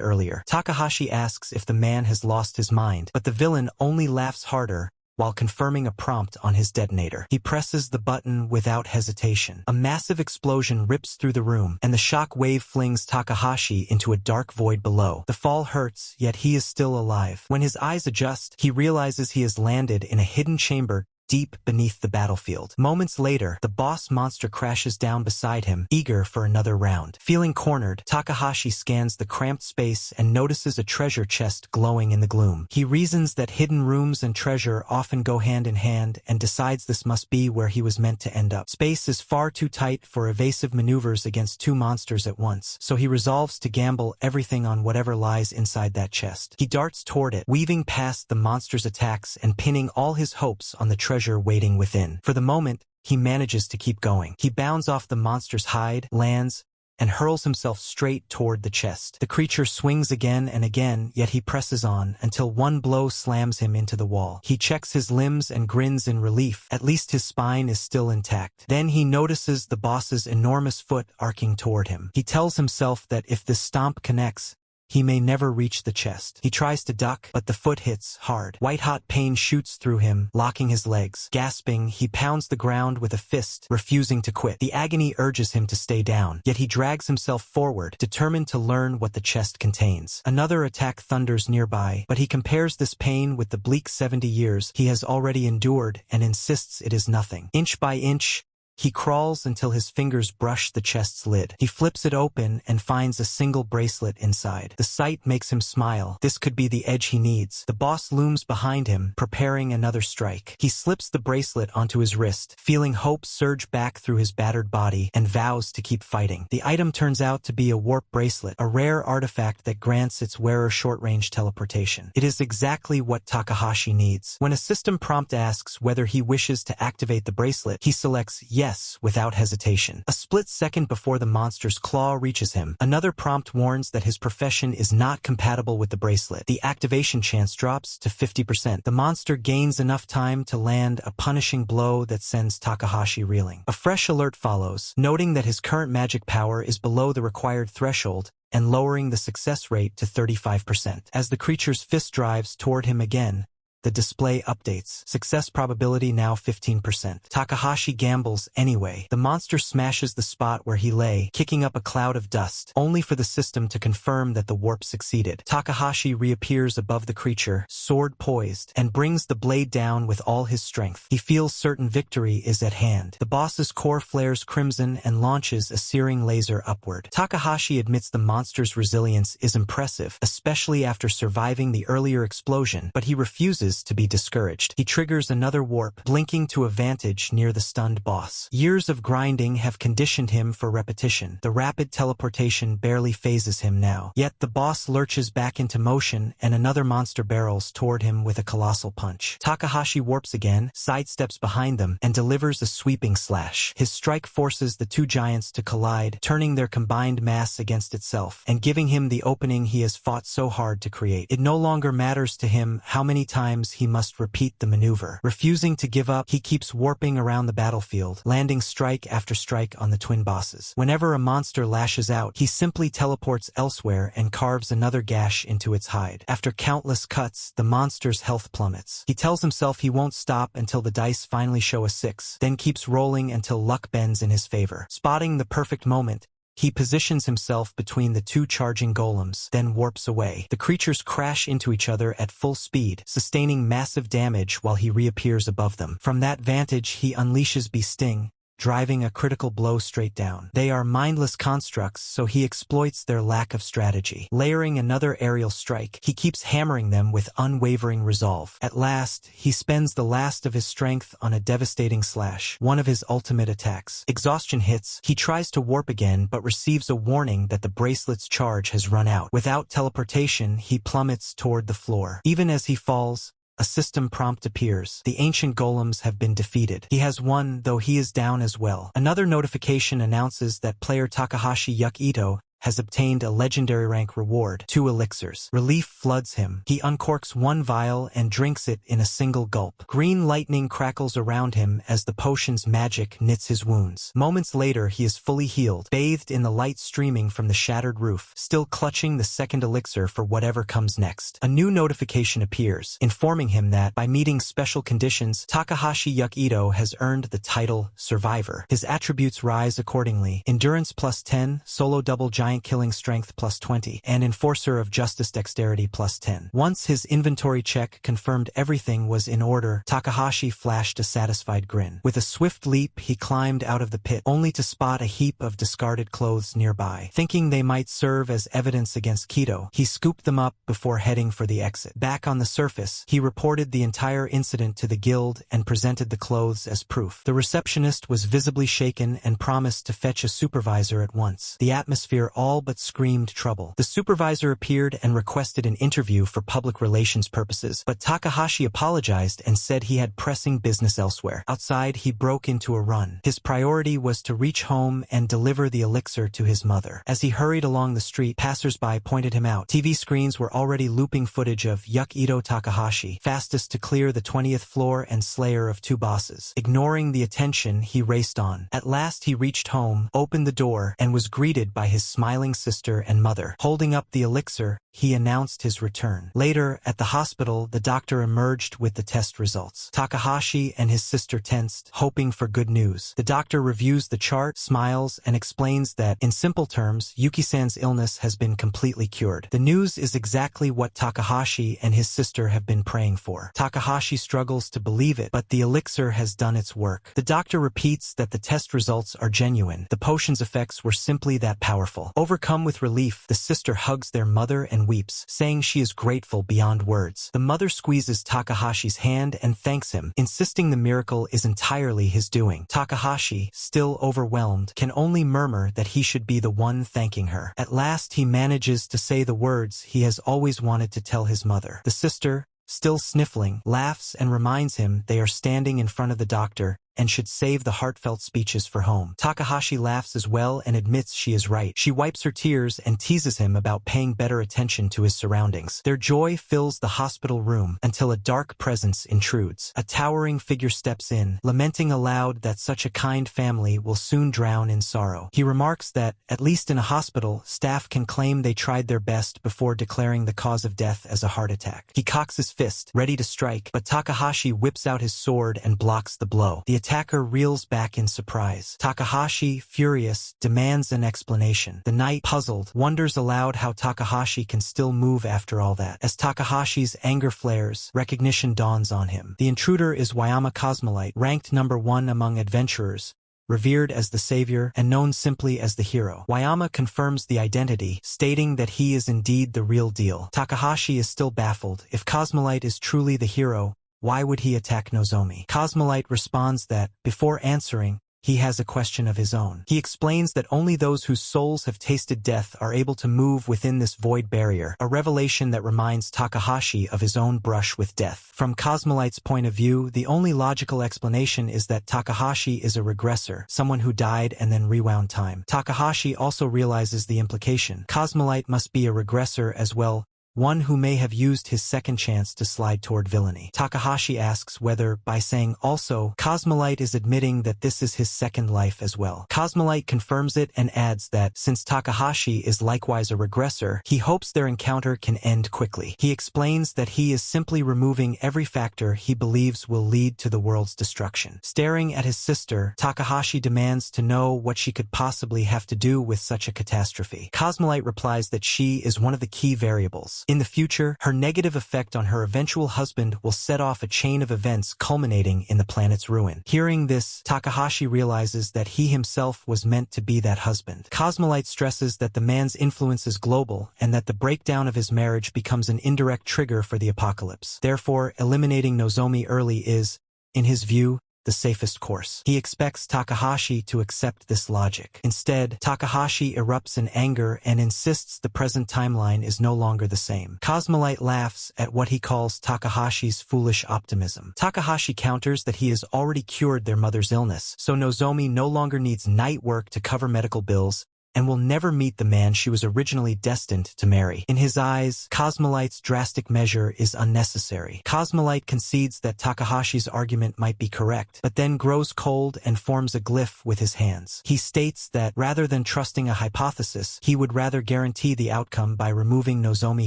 earlier. Takahashi asks if the man has lost his mind, but the villain only laughs harder while confirming a prompt on his detonator. He presses the button without hesitation. A massive explosion rips through the room, and the shock wave flings Takahashi into a dark void below. The fall hurts, yet he is still alive. When his eyes adjust, he realizes he has landed in a hidden chamber deep beneath the battlefield. Moments later, the boss monster crashes down beside him, eager for another round. Feeling cornered, Takahashi scans the cramped space and notices a treasure chest glowing in the gloom. He reasons that hidden rooms and treasure often go hand in hand and decides this must be where he was meant to end up. Space is far too tight for evasive maneuvers against two monsters at once, so he resolves to gamble everything on whatever lies inside that chest. He darts toward it, weaving past the monster's attacks and pinning all his hopes on the treasure waiting within. For the moment, he manages to keep going. He bounds off the monster's hide, lands, and hurls himself straight toward the chest. The creature swings again and again, yet he presses on until one blow slams him into the wall. He checks his limbs and grins in relief. At least his spine is still intact. Then he notices the boss's enormous foot arcing toward him. He tells himself that if this stomp connects, he may never reach the chest. He tries to duck, but the foot hits hard. White-hot pain shoots through him, locking his legs. Gasping, he pounds the ground with a fist, refusing to quit. The agony urges him to stay down, yet he drags himself forward, determined to learn what the chest contains. Another attack thunders nearby, but he compares this pain with the bleak 70 years he has already endured and insists it is nothing. Inch by inch, he crawls until his fingers brush the chest's lid. He flips it open and finds a single bracelet inside. The sight makes him smile. This could be the edge he needs. The boss looms behind him, preparing another strike. He slips the bracelet onto his wrist, feeling hope surge back through his battered body, and vows to keep fighting. The item turns out to be a warp bracelet, a rare artifact that grants its wearer short-range teleportation. It is exactly what Takahashi needs. When a system prompt asks whether he wishes to activate the bracelet, he selects yes without hesitation. A split second before the monster's claw reaches him, another prompt warns that his profession is not compatible with the bracelet. The activation chance drops to 50%. The monster gains enough time to land a punishing blow that sends Takahashi reeling. A fresh alert follows, noting that his current magic power is below the required threshold and lowering the success rate to 35%. As the creature's fist drives toward him again, The display updates. Success probability now 15%. Takahashi gambles anyway. The monster smashes the spot where he lay, kicking up a cloud of dust, only for the system to confirm that the warp succeeded. Takahashi reappears above the creature, sword poised, and brings the blade down with all his strength. He feels certain victory is at hand. The boss's core flares crimson and launches a searing laser upward. Takahashi admits the monster's resilience is impressive, especially after surviving the earlier explosion, but he refuses to be discouraged. He triggers another warp, blinking to a vantage near the stunned boss. Years of grinding have conditioned him for repetition. The rapid teleportation barely phases him now. Yet the boss lurches back into motion and another monster barrels toward him with a colossal punch. Takahashi warps again, sidesteps behind them, and delivers a sweeping slash. His strike forces the two giants to collide, turning their combined mass against itself, and giving him the opening he has fought so hard to create. It no longer matters to him how many times he must repeat the maneuver. Refusing to give up, he keeps warping around the battlefield, landing strike after strike on the twin bosses. Whenever a monster lashes out, he simply teleports elsewhere and carves another gash into its hide. After countless cuts, the monster's health plummets. He tells himself he won't stop until the dice finally show a 6, then keeps rolling until luck bends in his favor. Spotting the perfect moment, he positions himself between the two charging golems, then warps away. The creatures crash into each other at full speed, sustaining massive damage while he reappears above them. From that vantage, he unleashes Sting, driving a critical blow straight down. They are mindless constructs, so he exploits their lack of strategy. Layering another aerial strike, he keeps hammering them with unwavering resolve. At last, he spends the last of his strength on a devastating slash, one of his ultimate attacks. Exhaustion hits, he tries to warp again but receives a warning that the bracelet's charge has run out. Without teleportation, he plummets toward the floor. Even as he falls, a system prompt appears. The ancient golems have been defeated. He has won, though he is down as well. Another notification announces that player Takahashi Ito has obtained a legendary rank reward, 2 elixirs. Relief floods him. He uncorks one vial and drinks it in a single gulp. Green lightning crackles around him as the potion's magic knits his wounds. Moments later, he is fully healed, bathed in the light streaming from the shattered roof, still clutching the second elixir for whatever comes next. A new notification appears, informing him that, by meeting special conditions, Takahashi Ito has earned the title Survivor. His attributes rise accordingly: Endurance +10, Solo Double Giant Killing Strength +20, and Enforcer of Justice Dexterity +10. Once his inventory check confirmed everything was in order, Takahashi flashed a satisfied grin. With a swift leap, he climbed out of the pit, only to spot a heap of discarded clothes nearby. Thinking they might serve as evidence against Kito, he scooped them up before heading for the exit. Back on the surface, he reported the entire incident to the guild and presented the clothes as proof. The receptionist was visibly shaken and promised to fetch a supervisor at once. The atmosphere all but screamed trouble. The supervisor appeared and requested an interview for public relations purposes, but Takahashi apologized and said he had pressing business elsewhere. Outside, he broke into a run. His priority was to reach home and deliver the elixir to his mother. As he hurried along the street, passers-by pointed him out. TV screens were already looping footage of Ito Takahashi, fastest to clear the 20th floor and slayer of 2 bosses. Ignoring the attention, he raced on. At last, he reached home, opened the door, and was greeted by his smiling sister and mother. Holding up the elixir, he announced his return. Later, at the hospital, the doctor emerged with the test results. Takahashi and his sister tensed, hoping for good news. The doctor reviews the chart, smiles, and explains that, in simple terms, Yuki-san's illness has been completely cured. The news is exactly what Takahashi and his sister have been praying for. Takahashi struggles to believe it, but the elixir has done its work. The doctor repeats that the test results are genuine. The potion's effects were simply that powerful. Overcome with relief, the sister hugs their mother and weeps, saying she is grateful beyond words. The mother squeezes Takahashi's hand and thanks him, insisting the miracle is entirely his doing. Takahashi, still overwhelmed, can only murmur that he should be the one thanking her. At last he manages to say the words he has always wanted to tell his mother. The sister, still sniffling, laughs and reminds him they are standing in front of the doctor, and should save the heartfelt speeches for home. Takahashi laughs as well and admits she is right. She wipes her tears and teases him about paying better attention to his surroundings. Their joy fills the hospital room until a dark presence intrudes. A towering figure steps in, lamenting aloud that such a kind family will soon drown in sorrow. He remarks that, at least in a hospital, staff can claim they tried their best before declaring the cause of death as a heart attack. He cocks his fist, ready to strike, but Takahashi whips out his sword and blocks the blow. The attacker reels back in surprise. Takahashi, furious, demands an explanation. The knight, puzzled, wonders aloud how Takahashi can still move after all that. As Takahashi's anger flares, recognition dawns on him. The intruder is Wayama Cosmolite, ranked #1 among adventurers, revered as the savior and known simply as the hero. Wayama confirms the identity, stating that he is indeed the real deal. Takahashi is still baffled. If Cosmolite is truly the hero, why would he attack Nozomi? Cosmolite responds that, before answering, he has a question of his own. He explains that only those whose souls have tasted death are able to move within this void barrier, a revelation that reminds Takahashi of his own brush with death. From Cosmolite's point of view, the only logical explanation is that Takahashi is a regressor, someone who died and then rewound time. Takahashi also realizes the implication. Cosmolite must be a regressor as well, one who may have used his second chance to slide toward villainy. Takahashi asks whether, by saying also, Cosmolite is admitting that this is his second life as well. Cosmolite confirms it and adds that, since Takahashi is likewise a regressor, he hopes their encounter can end quickly. He explains that he is simply removing every factor he believes will lead to the world's destruction. Staring at his sister, Takahashi demands to know what she could possibly have to do with such a catastrophe. Cosmolite replies that she is one of the key variables. In the future, her negative effect on her eventual husband will set off a chain of events culminating in the planet's ruin. Hearing this, Takahashi realizes that he himself was meant to be that husband. Cosmolite stresses that the man's influence is global and that the breakdown of his marriage becomes an indirect trigger for the apocalypse. Therefore, eliminating Nozomi early is, in his view, the safest course. He expects Takahashi to accept this logic. Instead, Takahashi erupts in anger and insists the present timeline is no longer the same. Cosmolite laughs at what he calls Takahashi's foolish optimism. Takahashi counters that he has already cured their mother's illness, so Nozomi no longer needs night work to cover medical bills, and will never meet the man she was originally destined to marry. In his eyes, Cosmolite's drastic measure is unnecessary. Cosmolite concedes that Takahashi's argument might be correct, but then grows cold and forms a glyph with his hands. He states that, rather than trusting a hypothesis, he would rather guarantee the outcome by removing Nozomi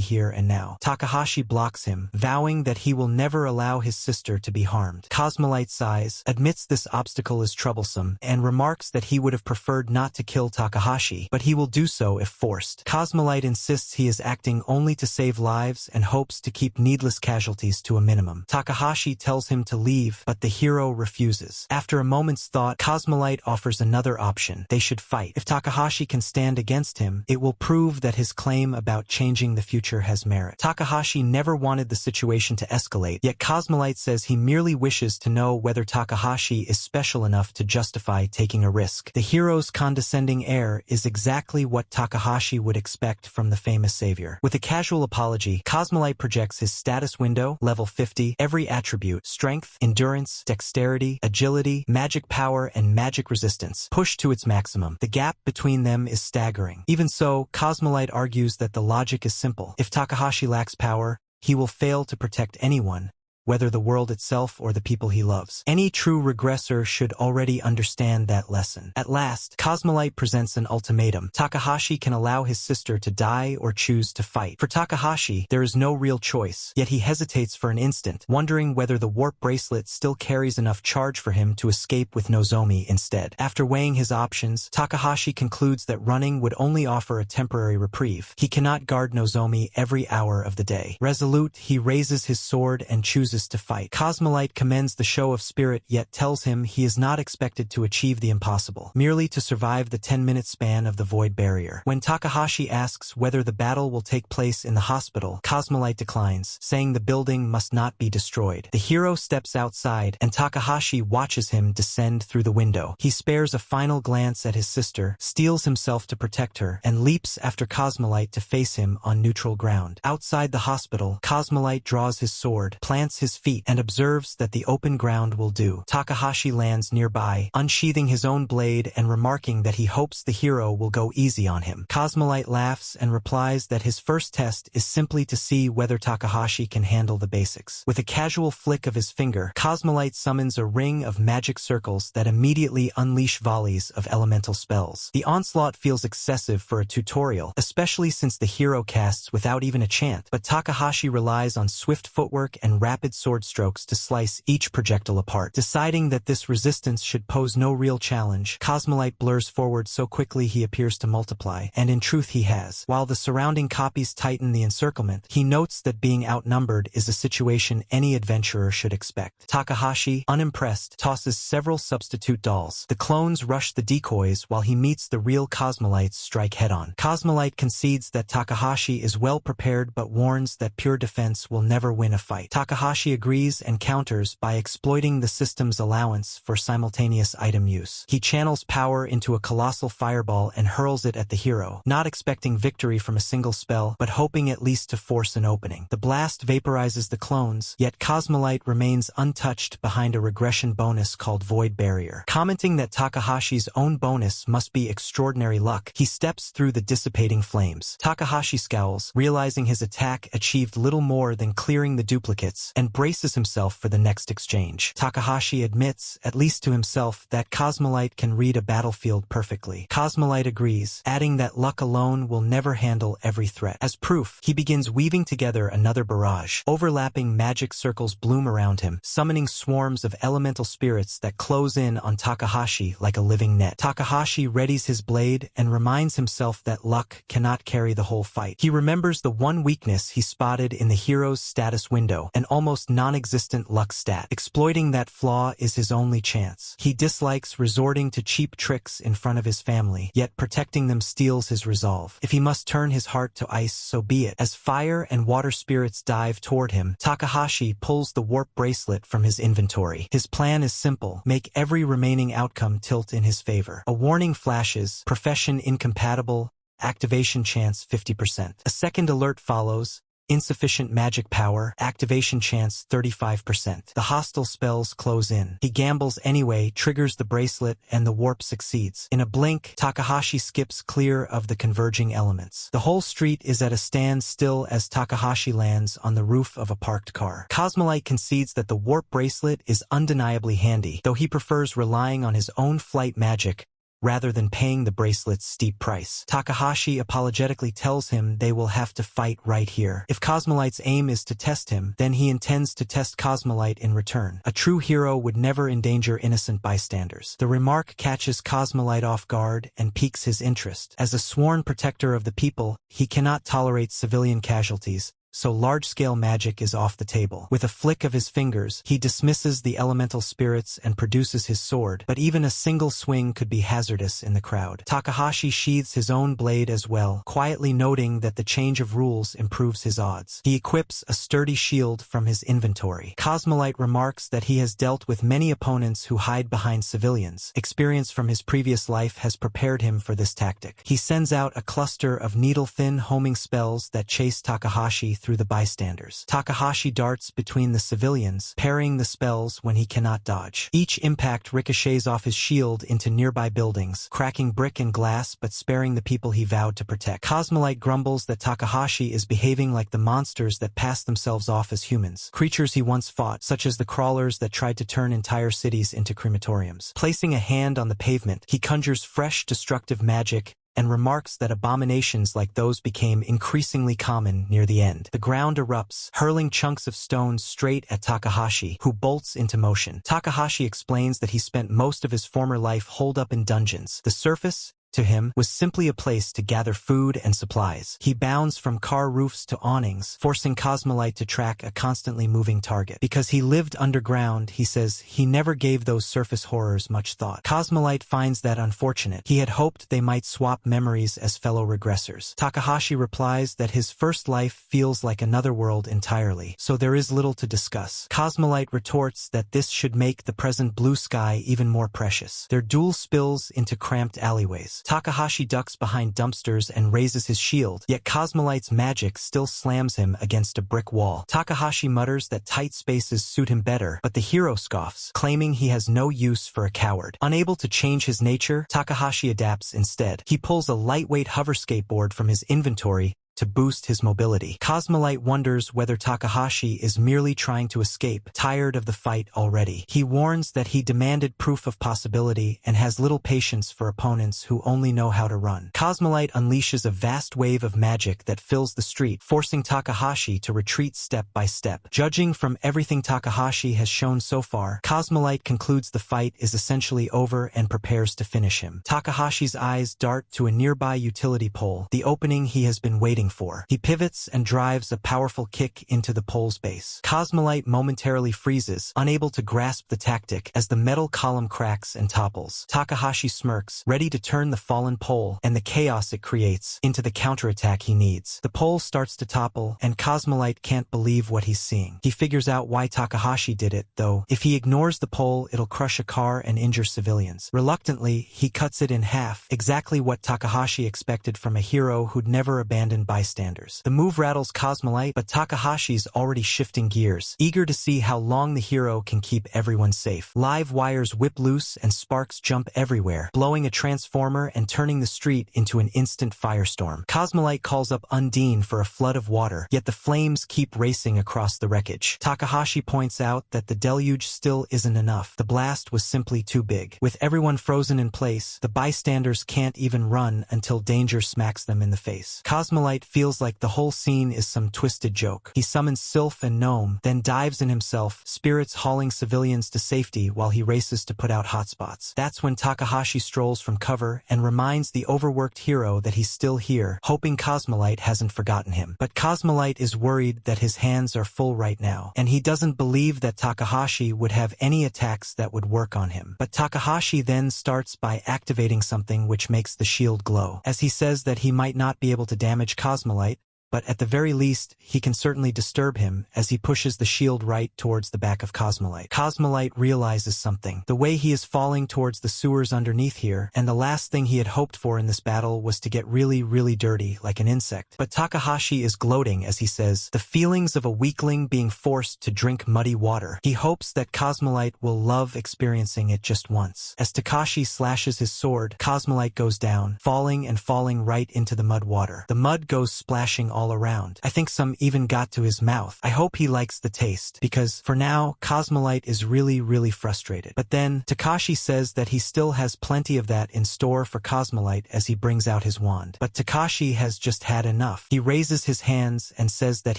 here and now. Takahashi blocks him, vowing that he will never allow his sister to be harmed. Cosmolite sighs, admits this obstacle is troublesome, and remarks that he would have preferred not to kill Takahashi, but he will do so if forced. Cosmolite insists he is acting only to save lives and hopes to keep needless casualties to a minimum. Takahashi tells him to leave, but the hero refuses. After a moment's thought, Cosmolite offers another option. They should fight. If Takahashi can stand against him, it will prove that his claim about changing the future has merit. Takahashi never wanted the situation to escalate, yet Cosmolite says he merely wishes to know whether Takahashi is special enough to justify taking a risk. The hero's condescending air is exactly what Takahashi would expect from the famous savior. With a casual apology, Cosmolite projects his status window, level 50, every attribute, strength, endurance, dexterity, agility, magic power, and magic resistance, pushed to its maximum. The gap between them is staggering. Even so, Cosmolite argues that the logic is simple. If Takahashi lacks power, he will fail to protect anyone, whether the world itself or the people he loves. Any true regressor should already understand that lesson. At last, Cosmolite presents an ultimatum. Takahashi can allow his sister to die or choose to fight. For Takahashi, there is no real choice, yet he hesitates for an instant, wondering whether the warp bracelet still carries enough charge for him to escape with Nozomi instead. After weighing his options, Takahashi concludes that running would only offer a temporary reprieve. He cannot guard Nozomi every hour of the day. Resolute, he raises his sword and chooses to fight. Cosmolite commends the show of spirit, yet tells him he is not expected to achieve the impossible, merely to survive the 10-minute span of the void barrier. When Takahashi asks whether the battle will take place in the hospital, Cosmolite declines, saying the building must not be destroyed. The hero steps outside, and Takahashi watches him descend through the window. He spares a final glance at his sister, steels himself to protect her, and leaps after Cosmolite to face him on neutral ground. Outside the hospital, Cosmolite draws his sword, plants his feet and observes that the open ground will do. Takahashi lands nearby, unsheathing his own blade and remarking that he hopes the hero will go easy on him. Cosmolite laughs and replies that his first test is simply to see whether Takahashi can handle the basics. With a casual flick of his finger, Cosmolite summons a ring of magic circles that immediately unleash volleys of elemental spells. The onslaught feels excessive for a tutorial, especially since the hero casts without even a chant, but Takahashi relies on swift footwork and rapid sword strokes to slice each projectile apart. Deciding that this resistance should pose no real challenge, Cosmolite blurs forward so quickly he appears to multiply, and in truth he has. While the surrounding copies tighten the encirclement, he notes that being outnumbered is a situation any adventurer should expect. Takahashi, unimpressed, tosses several substitute dolls. The clones rush the decoys while he meets the real Cosmolites strike head-on. Cosmolite concedes that Takahashi is well prepared but warns that pure defense will never win a fight. Takahashi agrees and counters by exploiting the system's allowance for simultaneous item use. He channels power into a colossal fireball and hurls it at the hero, not expecting victory from a single spell, but hoping at least to force an opening. The blast vaporizes the clones, yet Cosmolite remains untouched behind a regression bonus called Void Barrier. Commenting that Takahashi's own bonus must be extraordinary luck, he steps through the dissipating flames. Takahashi scowls, realizing his attack achieved little more than clearing the duplicates, and braces himself for the next exchange. Takahashi admits, at least to himself, that Cosmolite can read a battlefield perfectly. Cosmolite agrees, adding that luck alone will never handle every threat. As proof, he begins weaving together another barrage. Overlapping magic circles bloom around him, summoning swarms of elemental spirits that close in on Takahashi like a living net. Takahashi readies his blade and reminds himself that luck cannot carry the whole fight. He remembers the one weakness he spotted in the hero's status window, an almost non-existent luck stat. Exploiting that flaw is his only chance. He dislikes resorting to cheap tricks in front of his family, yet protecting them steels his resolve. If he must turn his heart to ice, so be it. As fire and water spirits dive toward him, Takahashi pulls the warp bracelet from his inventory. His plan is simple: make every remaining outcome tilt in his favor. A warning flashes: profession incompatible, activation chance 50%. A second alert follows: insufficient magic power, activation chance 35%. The hostile spells close in. He gambles anyway, triggers the bracelet, and the warp succeeds. In a blink, Takahashi skips clear of the converging elements. The whole street is at a standstill as Takahashi lands on the roof of a parked car. Cosmolite concedes that the warp bracelet is undeniably handy, though he prefers relying on his own flight magic rather than paying the bracelet's steep price. Takahashi apologetically tells him they will have to fight right here. If Cosmolite's aim is to test him, then he intends to test Cosmolite in return. A true hero would never endanger innocent bystanders. The remark catches Cosmolite off guard and piques his interest. As a sworn protector of the people, he cannot tolerate civilian casualties, so large-scale magic is off the table. With a flick of his fingers, he dismisses the elemental spirits and produces his sword, but even a single swing could be hazardous in the crowd. Takahashi sheathes his own blade as well, quietly noting that the change of rules improves his odds. He equips a sturdy shield from his inventory. Cosmolite remarks that he has dealt with many opponents who hide behind civilians. Experience from his previous life has prepared him for this tactic. He sends out a cluster of needle-thin homing spells that chase Takahashi through the bystanders. Takahashi darts between the civilians, parrying the spells when he cannot dodge. Each impact ricochets off his shield into nearby buildings, cracking brick and glass but sparing the people he vowed to protect. Cosmolite grumbles that Takahashi is behaving like the monsters that pass themselves off as humans, creatures he once fought, such as the crawlers that tried to turn entire cities into crematoriums. Placing a hand on the pavement, he conjures fresh, destructive magic and remarks that abominations like those became increasingly common near the end. The ground erupts, hurling chunks of stone straight at Takahashi, who bolts into motion. Takahashi explains that he spent most of his former life holed up in dungeons. The surface, to him, was simply a place to gather food and supplies. He bounds from car roofs to awnings, forcing Cosmolite to track a constantly moving target. Because he lived underground, he says he never gave those surface horrors much thought. Cosmolite finds that unfortunate. He had hoped they might swap memories as fellow regressors. Takahashi replies that his first life feels like another world entirely, so there is little to discuss. Cosmolite retorts that this should make the present blue sky even more precious. Their duel spills into cramped alleyways. Takahashi ducks behind dumpsters and raises his shield, yet Cosmolite's magic still slams him against a brick wall. Takahashi mutters that tight spaces suit him better, but the hero scoffs, claiming he has no use for a coward. Unable to change his nature, Takahashi adapts instead. He pulls a lightweight hover skateboard from his inventory to boost his mobility. Cosmolite wonders whether Takahashi is merely trying to escape, tired of the fight already. He warns that he demanded proof of possibility and has little patience for opponents who only know how to run. Cosmolite unleashes a vast wave of magic that fills the street, forcing Takahashi to retreat step by step. Judging from everything Takahashi has shown so far, Cosmolite concludes the fight is essentially over and prepares to finish him. Takahashi's eyes dart to a nearby utility pole, the opening he has been waiting for. He pivots and drives a powerful kick into the pole's base. Cosmolite momentarily freezes, unable to grasp the tactic, as the metal column cracks and topples. Takahashi smirks, ready to turn the fallen pole and the chaos it creates into the counterattack he needs. The pole starts to topple, and Cosmolite can't believe what he's seeing. He figures out why Takahashi did it, though. If he ignores the pole, it'll crush a car and injure civilians. Reluctantly, he cuts it in half, exactly what Takahashi expected from a hero who'd never abandoned bystanders. The move rattles Cosmolite, but Takahashi's already shifting gears, eager to see how long the hero can keep everyone safe. Live wires whip loose and sparks jump everywhere, blowing a transformer and turning the street into an instant firestorm. Cosmolite calls up Undine for a flood of water, yet the flames keep racing across the wreckage. Takahashi points out that the deluge still isn't enough. The blast was simply too big. With everyone frozen in place, the bystanders can't even run until danger smacks them in the face. Cosmolite feels like the whole scene is some twisted joke. He summons Sylph and Gnome, then dives in himself, spirits hauling civilians to safety while he races to put out hotspots. That's when Takahashi strolls from cover and reminds the overworked hero that he's still here, hoping Cosmolite hasn't forgotten him. But Cosmolite is worried that his hands are full right now, and he doesn't believe that Takahashi would have any attacks that would work on him. But Takahashi then starts by activating something which makes the shield glow. As he says that he might not be able to damage Cosmolite, but at the very least, he can certainly disturb him as he pushes the shield right towards the back of Cosmolite. Cosmolite realizes something. The way he is falling towards the sewers underneath here, and the last thing he had hoped for in this battle was to get really, really dirty like an insect. But Takahashi is gloating as he says, the feelings of a weakling being forced to drink muddy water. He hopes that Cosmolite will love experiencing it just once. As Takashi slashes his sword, Cosmolite goes down, falling and falling right into the mud water. The mud goes splashing all around. I think some even got to his mouth. I hope he likes the taste, because for now, Cosmolite is really, really frustrated. But then, Takashi says that he still has plenty of that in store for Cosmolite as he brings out his wand. But Takashi has just had enough. He raises his hands and says that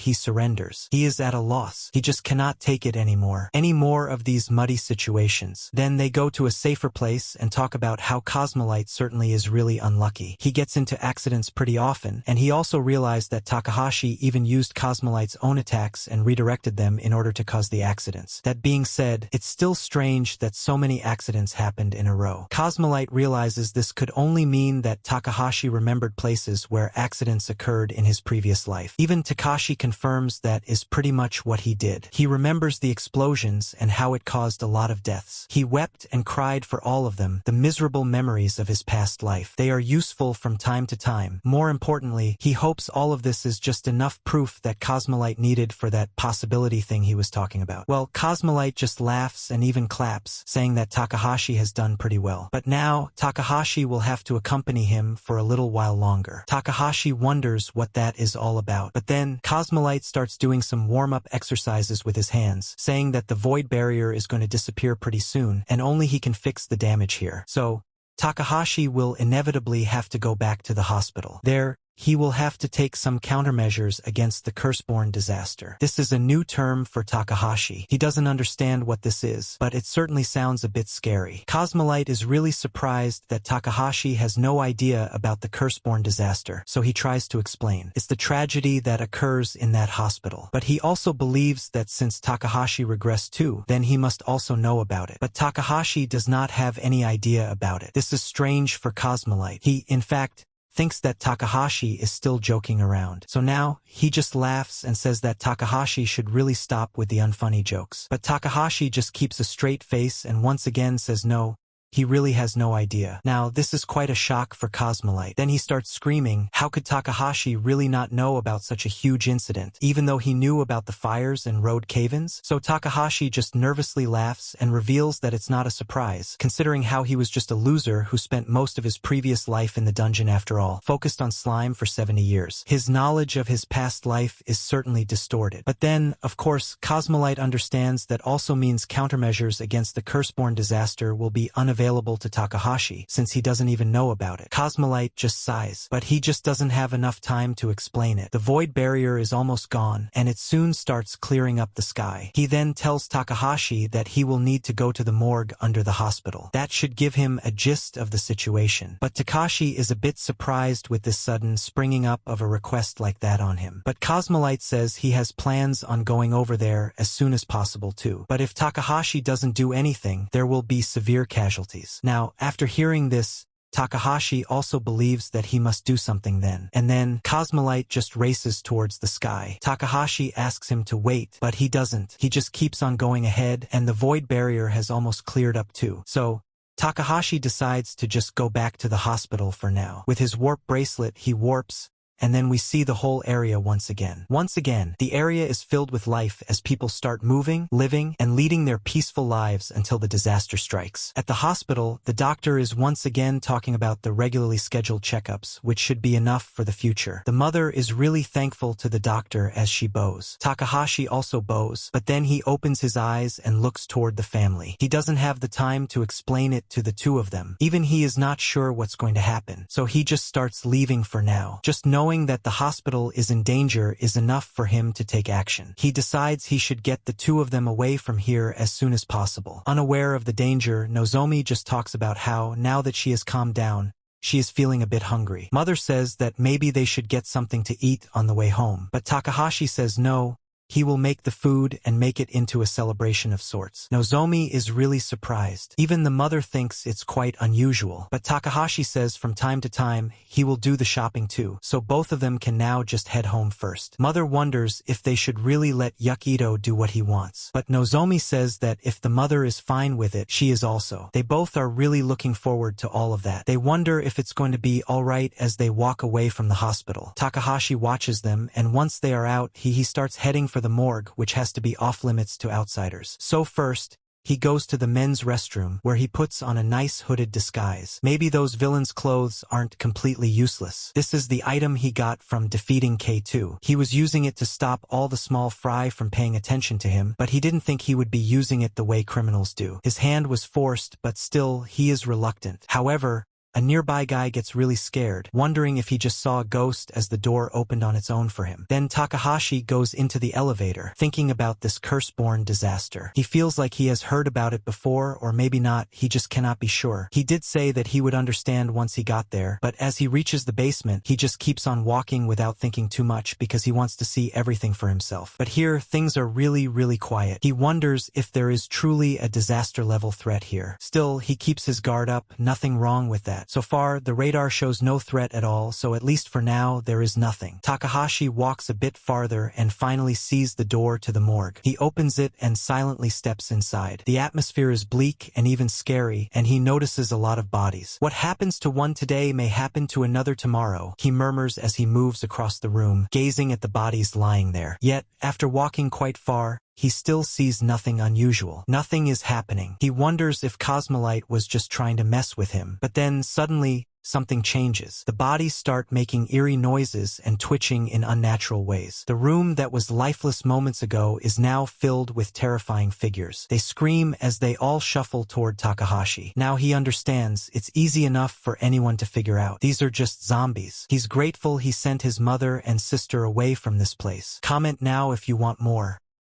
he surrenders. He is at a loss. He just cannot take it anymore. Any more of these muddy situations. Then they go to a safer place and talk about how Cosmolite certainly is really unlucky. He gets into accidents pretty often, and he also realized that Takahashi even used Cosmolite's own attacks and redirected them in order to cause the accidents. That being said, it's still strange that so many accidents happened in a row. Cosmolite realizes this could only mean that Takahashi remembered places where accidents occurred in his previous life. Even Takashi confirms that is pretty much what he did. He remembers the explosions and how it caused a lot of deaths. He wept and cried for all of them, the miserable memories of his past life. They are useful from time to time. More importantly, he hopes all of this is just enough proof that Cosmolite needed for that possibility thing he was talking about. Well, Cosmolite just laughs and even claps, saying that Takahashi has done pretty well. But now, Takahashi will have to accompany him for a little while longer. Takahashi wonders what that is all about. But then, Cosmolite starts doing some warm-up exercises with his hands, saying that the void barrier is going to disappear pretty soon, and only he can fix the damage here. So, Takahashi will inevitably have to go back to the hospital. There, he will have to take some countermeasures against the curse-born disaster. This is a new term for Takahashi. He doesn't understand what this is, but it certainly sounds a bit scary. Cosmolite is really surprised that Takahashi has no idea about the curse-born disaster, so he tries to explain. It's the tragedy that occurs in that hospital. But he also believes that since Takahashi regressed too, then he must also know about it. But Takahashi does not have any idea about it. This is strange for Cosmolite. He, in fact, thinks that Takahashi is still joking around. So now, he just laughs and says that Takahashi should really stop with the unfunny jokes. But Takahashi just keeps a straight face and once again says no, he really has no idea. Now, this is quite a shock for Cosmolite. Then he starts screaming, how could Takahashi really not know about such a huge incident, even though he knew about the fires and road cave-ins? So Takahashi just nervously laughs and reveals that it's not a surprise, considering how he was just a loser who spent most of his previous life in the dungeon after all, focused on slime for 70 years. His knowledge of his past life is certainly distorted. But then, of course, Cosmolite understands that also means countermeasures against the Curseborn disaster will be unavailable to Takahashi, since he doesn't even know about it. Cosmolite just sighs, but he just doesn't have enough time to explain it. The void barrier is almost gone, and it soon starts clearing up the sky. He then tells Takahashi that he will need to go to the morgue under the hospital. That should give him a gist of the situation. But Takashi is a bit surprised with this sudden springing up of a request like that on him. But Cosmolite says he has plans on going over there as soon as possible too. But if Takahashi doesn't do anything, there will be severe casualties. Now, after hearing this, Takahashi also believes that he must do something then. And then, Cosmolite just races towards the sky. Takahashi asks him to wait, but he doesn't. He just keeps on going ahead, and the void barrier has almost cleared up too. So, Takahashi decides to just go back to the hospital for now. With his warp bracelet, he warps, and then we see the whole area once again. Once again, the area is filled with life as people start moving, living, and leading their peaceful lives until the disaster strikes. At the hospital, the doctor is once again talking about the regularly scheduled checkups, which should be enough for the future. The mother is really thankful to the doctor as she bows. Takahashi also bows, but then he opens his eyes and looks toward the family. He doesn't have the time to explain it to the two of them. Even he is not sure what's going to happen, so he just starts leaving for now. Just knowing that the hospital is in danger is enough for him to take action. He decides he should get the two of them away from here as soon as possible. Unaware of the danger, Nozomi just talks about how, now that she has calmed down, she is feeling a bit hungry. Mother says that maybe they should get something to eat on the way home. But Takahashi says no. He will make the food and make it into a celebration of sorts. Nozomi is really surprised. Even the mother thinks it's quite unusual. But Takahashi says from time to time he will do the shopping too, so both of them can now just head home first. Mother wonders if they should really let Yukito do what he wants. But Nozomi says that if the mother is fine with it, she is also. They both are really looking forward to all of that. They wonder if it's going to be alright as they walk away from the hospital. Takahashi watches them, and once they are out, he starts heading for the morgue, which has to be off-limits to outsiders. So first, he goes to the men's restroom, where he puts on a nice hooded disguise. Maybe those villains' clothes aren't completely useless. This is the item he got from defeating K2. He was using it to stop all the small fry from paying attention to him, but he didn't think he would be using it the way criminals do. His hand was forced, but still, he is reluctant. However, a nearby guy gets really scared, wondering if he just saw a ghost as the door opened on its own for him. Then Takahashi goes into the elevator, thinking about this curse-born disaster. He feels like he has heard about it before, or maybe not, he just cannot be sure. He did say that he would understand once he got there, but as he reaches the basement, he just keeps on walking without thinking too much because he wants to see everything for himself. But here, things are really quiet. He wonders if there is truly a disaster-level threat here. Still, he keeps his guard up, nothing wrong with that. So far, the radar shows no threat at all, so at least for now, there is nothing. Takahashi walks a bit farther and finally sees the door to the morgue. He opens it and silently steps inside. The atmosphere is bleak and even scary, and he notices a lot of bodies. What happens to one today may happen to another tomorrow, he murmurs as he moves across the room, gazing at the bodies lying there. Yet, after walking quite far, he still sees nothing unusual. Nothing is happening. He wonders if Cosmolite was just trying to mess with him. But then, suddenly, something changes. The bodies start making eerie noises and twitching in unnatural ways. The room that was lifeless moments ago is now filled with terrifying figures. They scream as they all shuffle toward Takahashi. Now he understands it's easy enough for anyone to figure out. These are just zombies. He's grateful he sent his mother and sister away from this place. Comment now if you want more.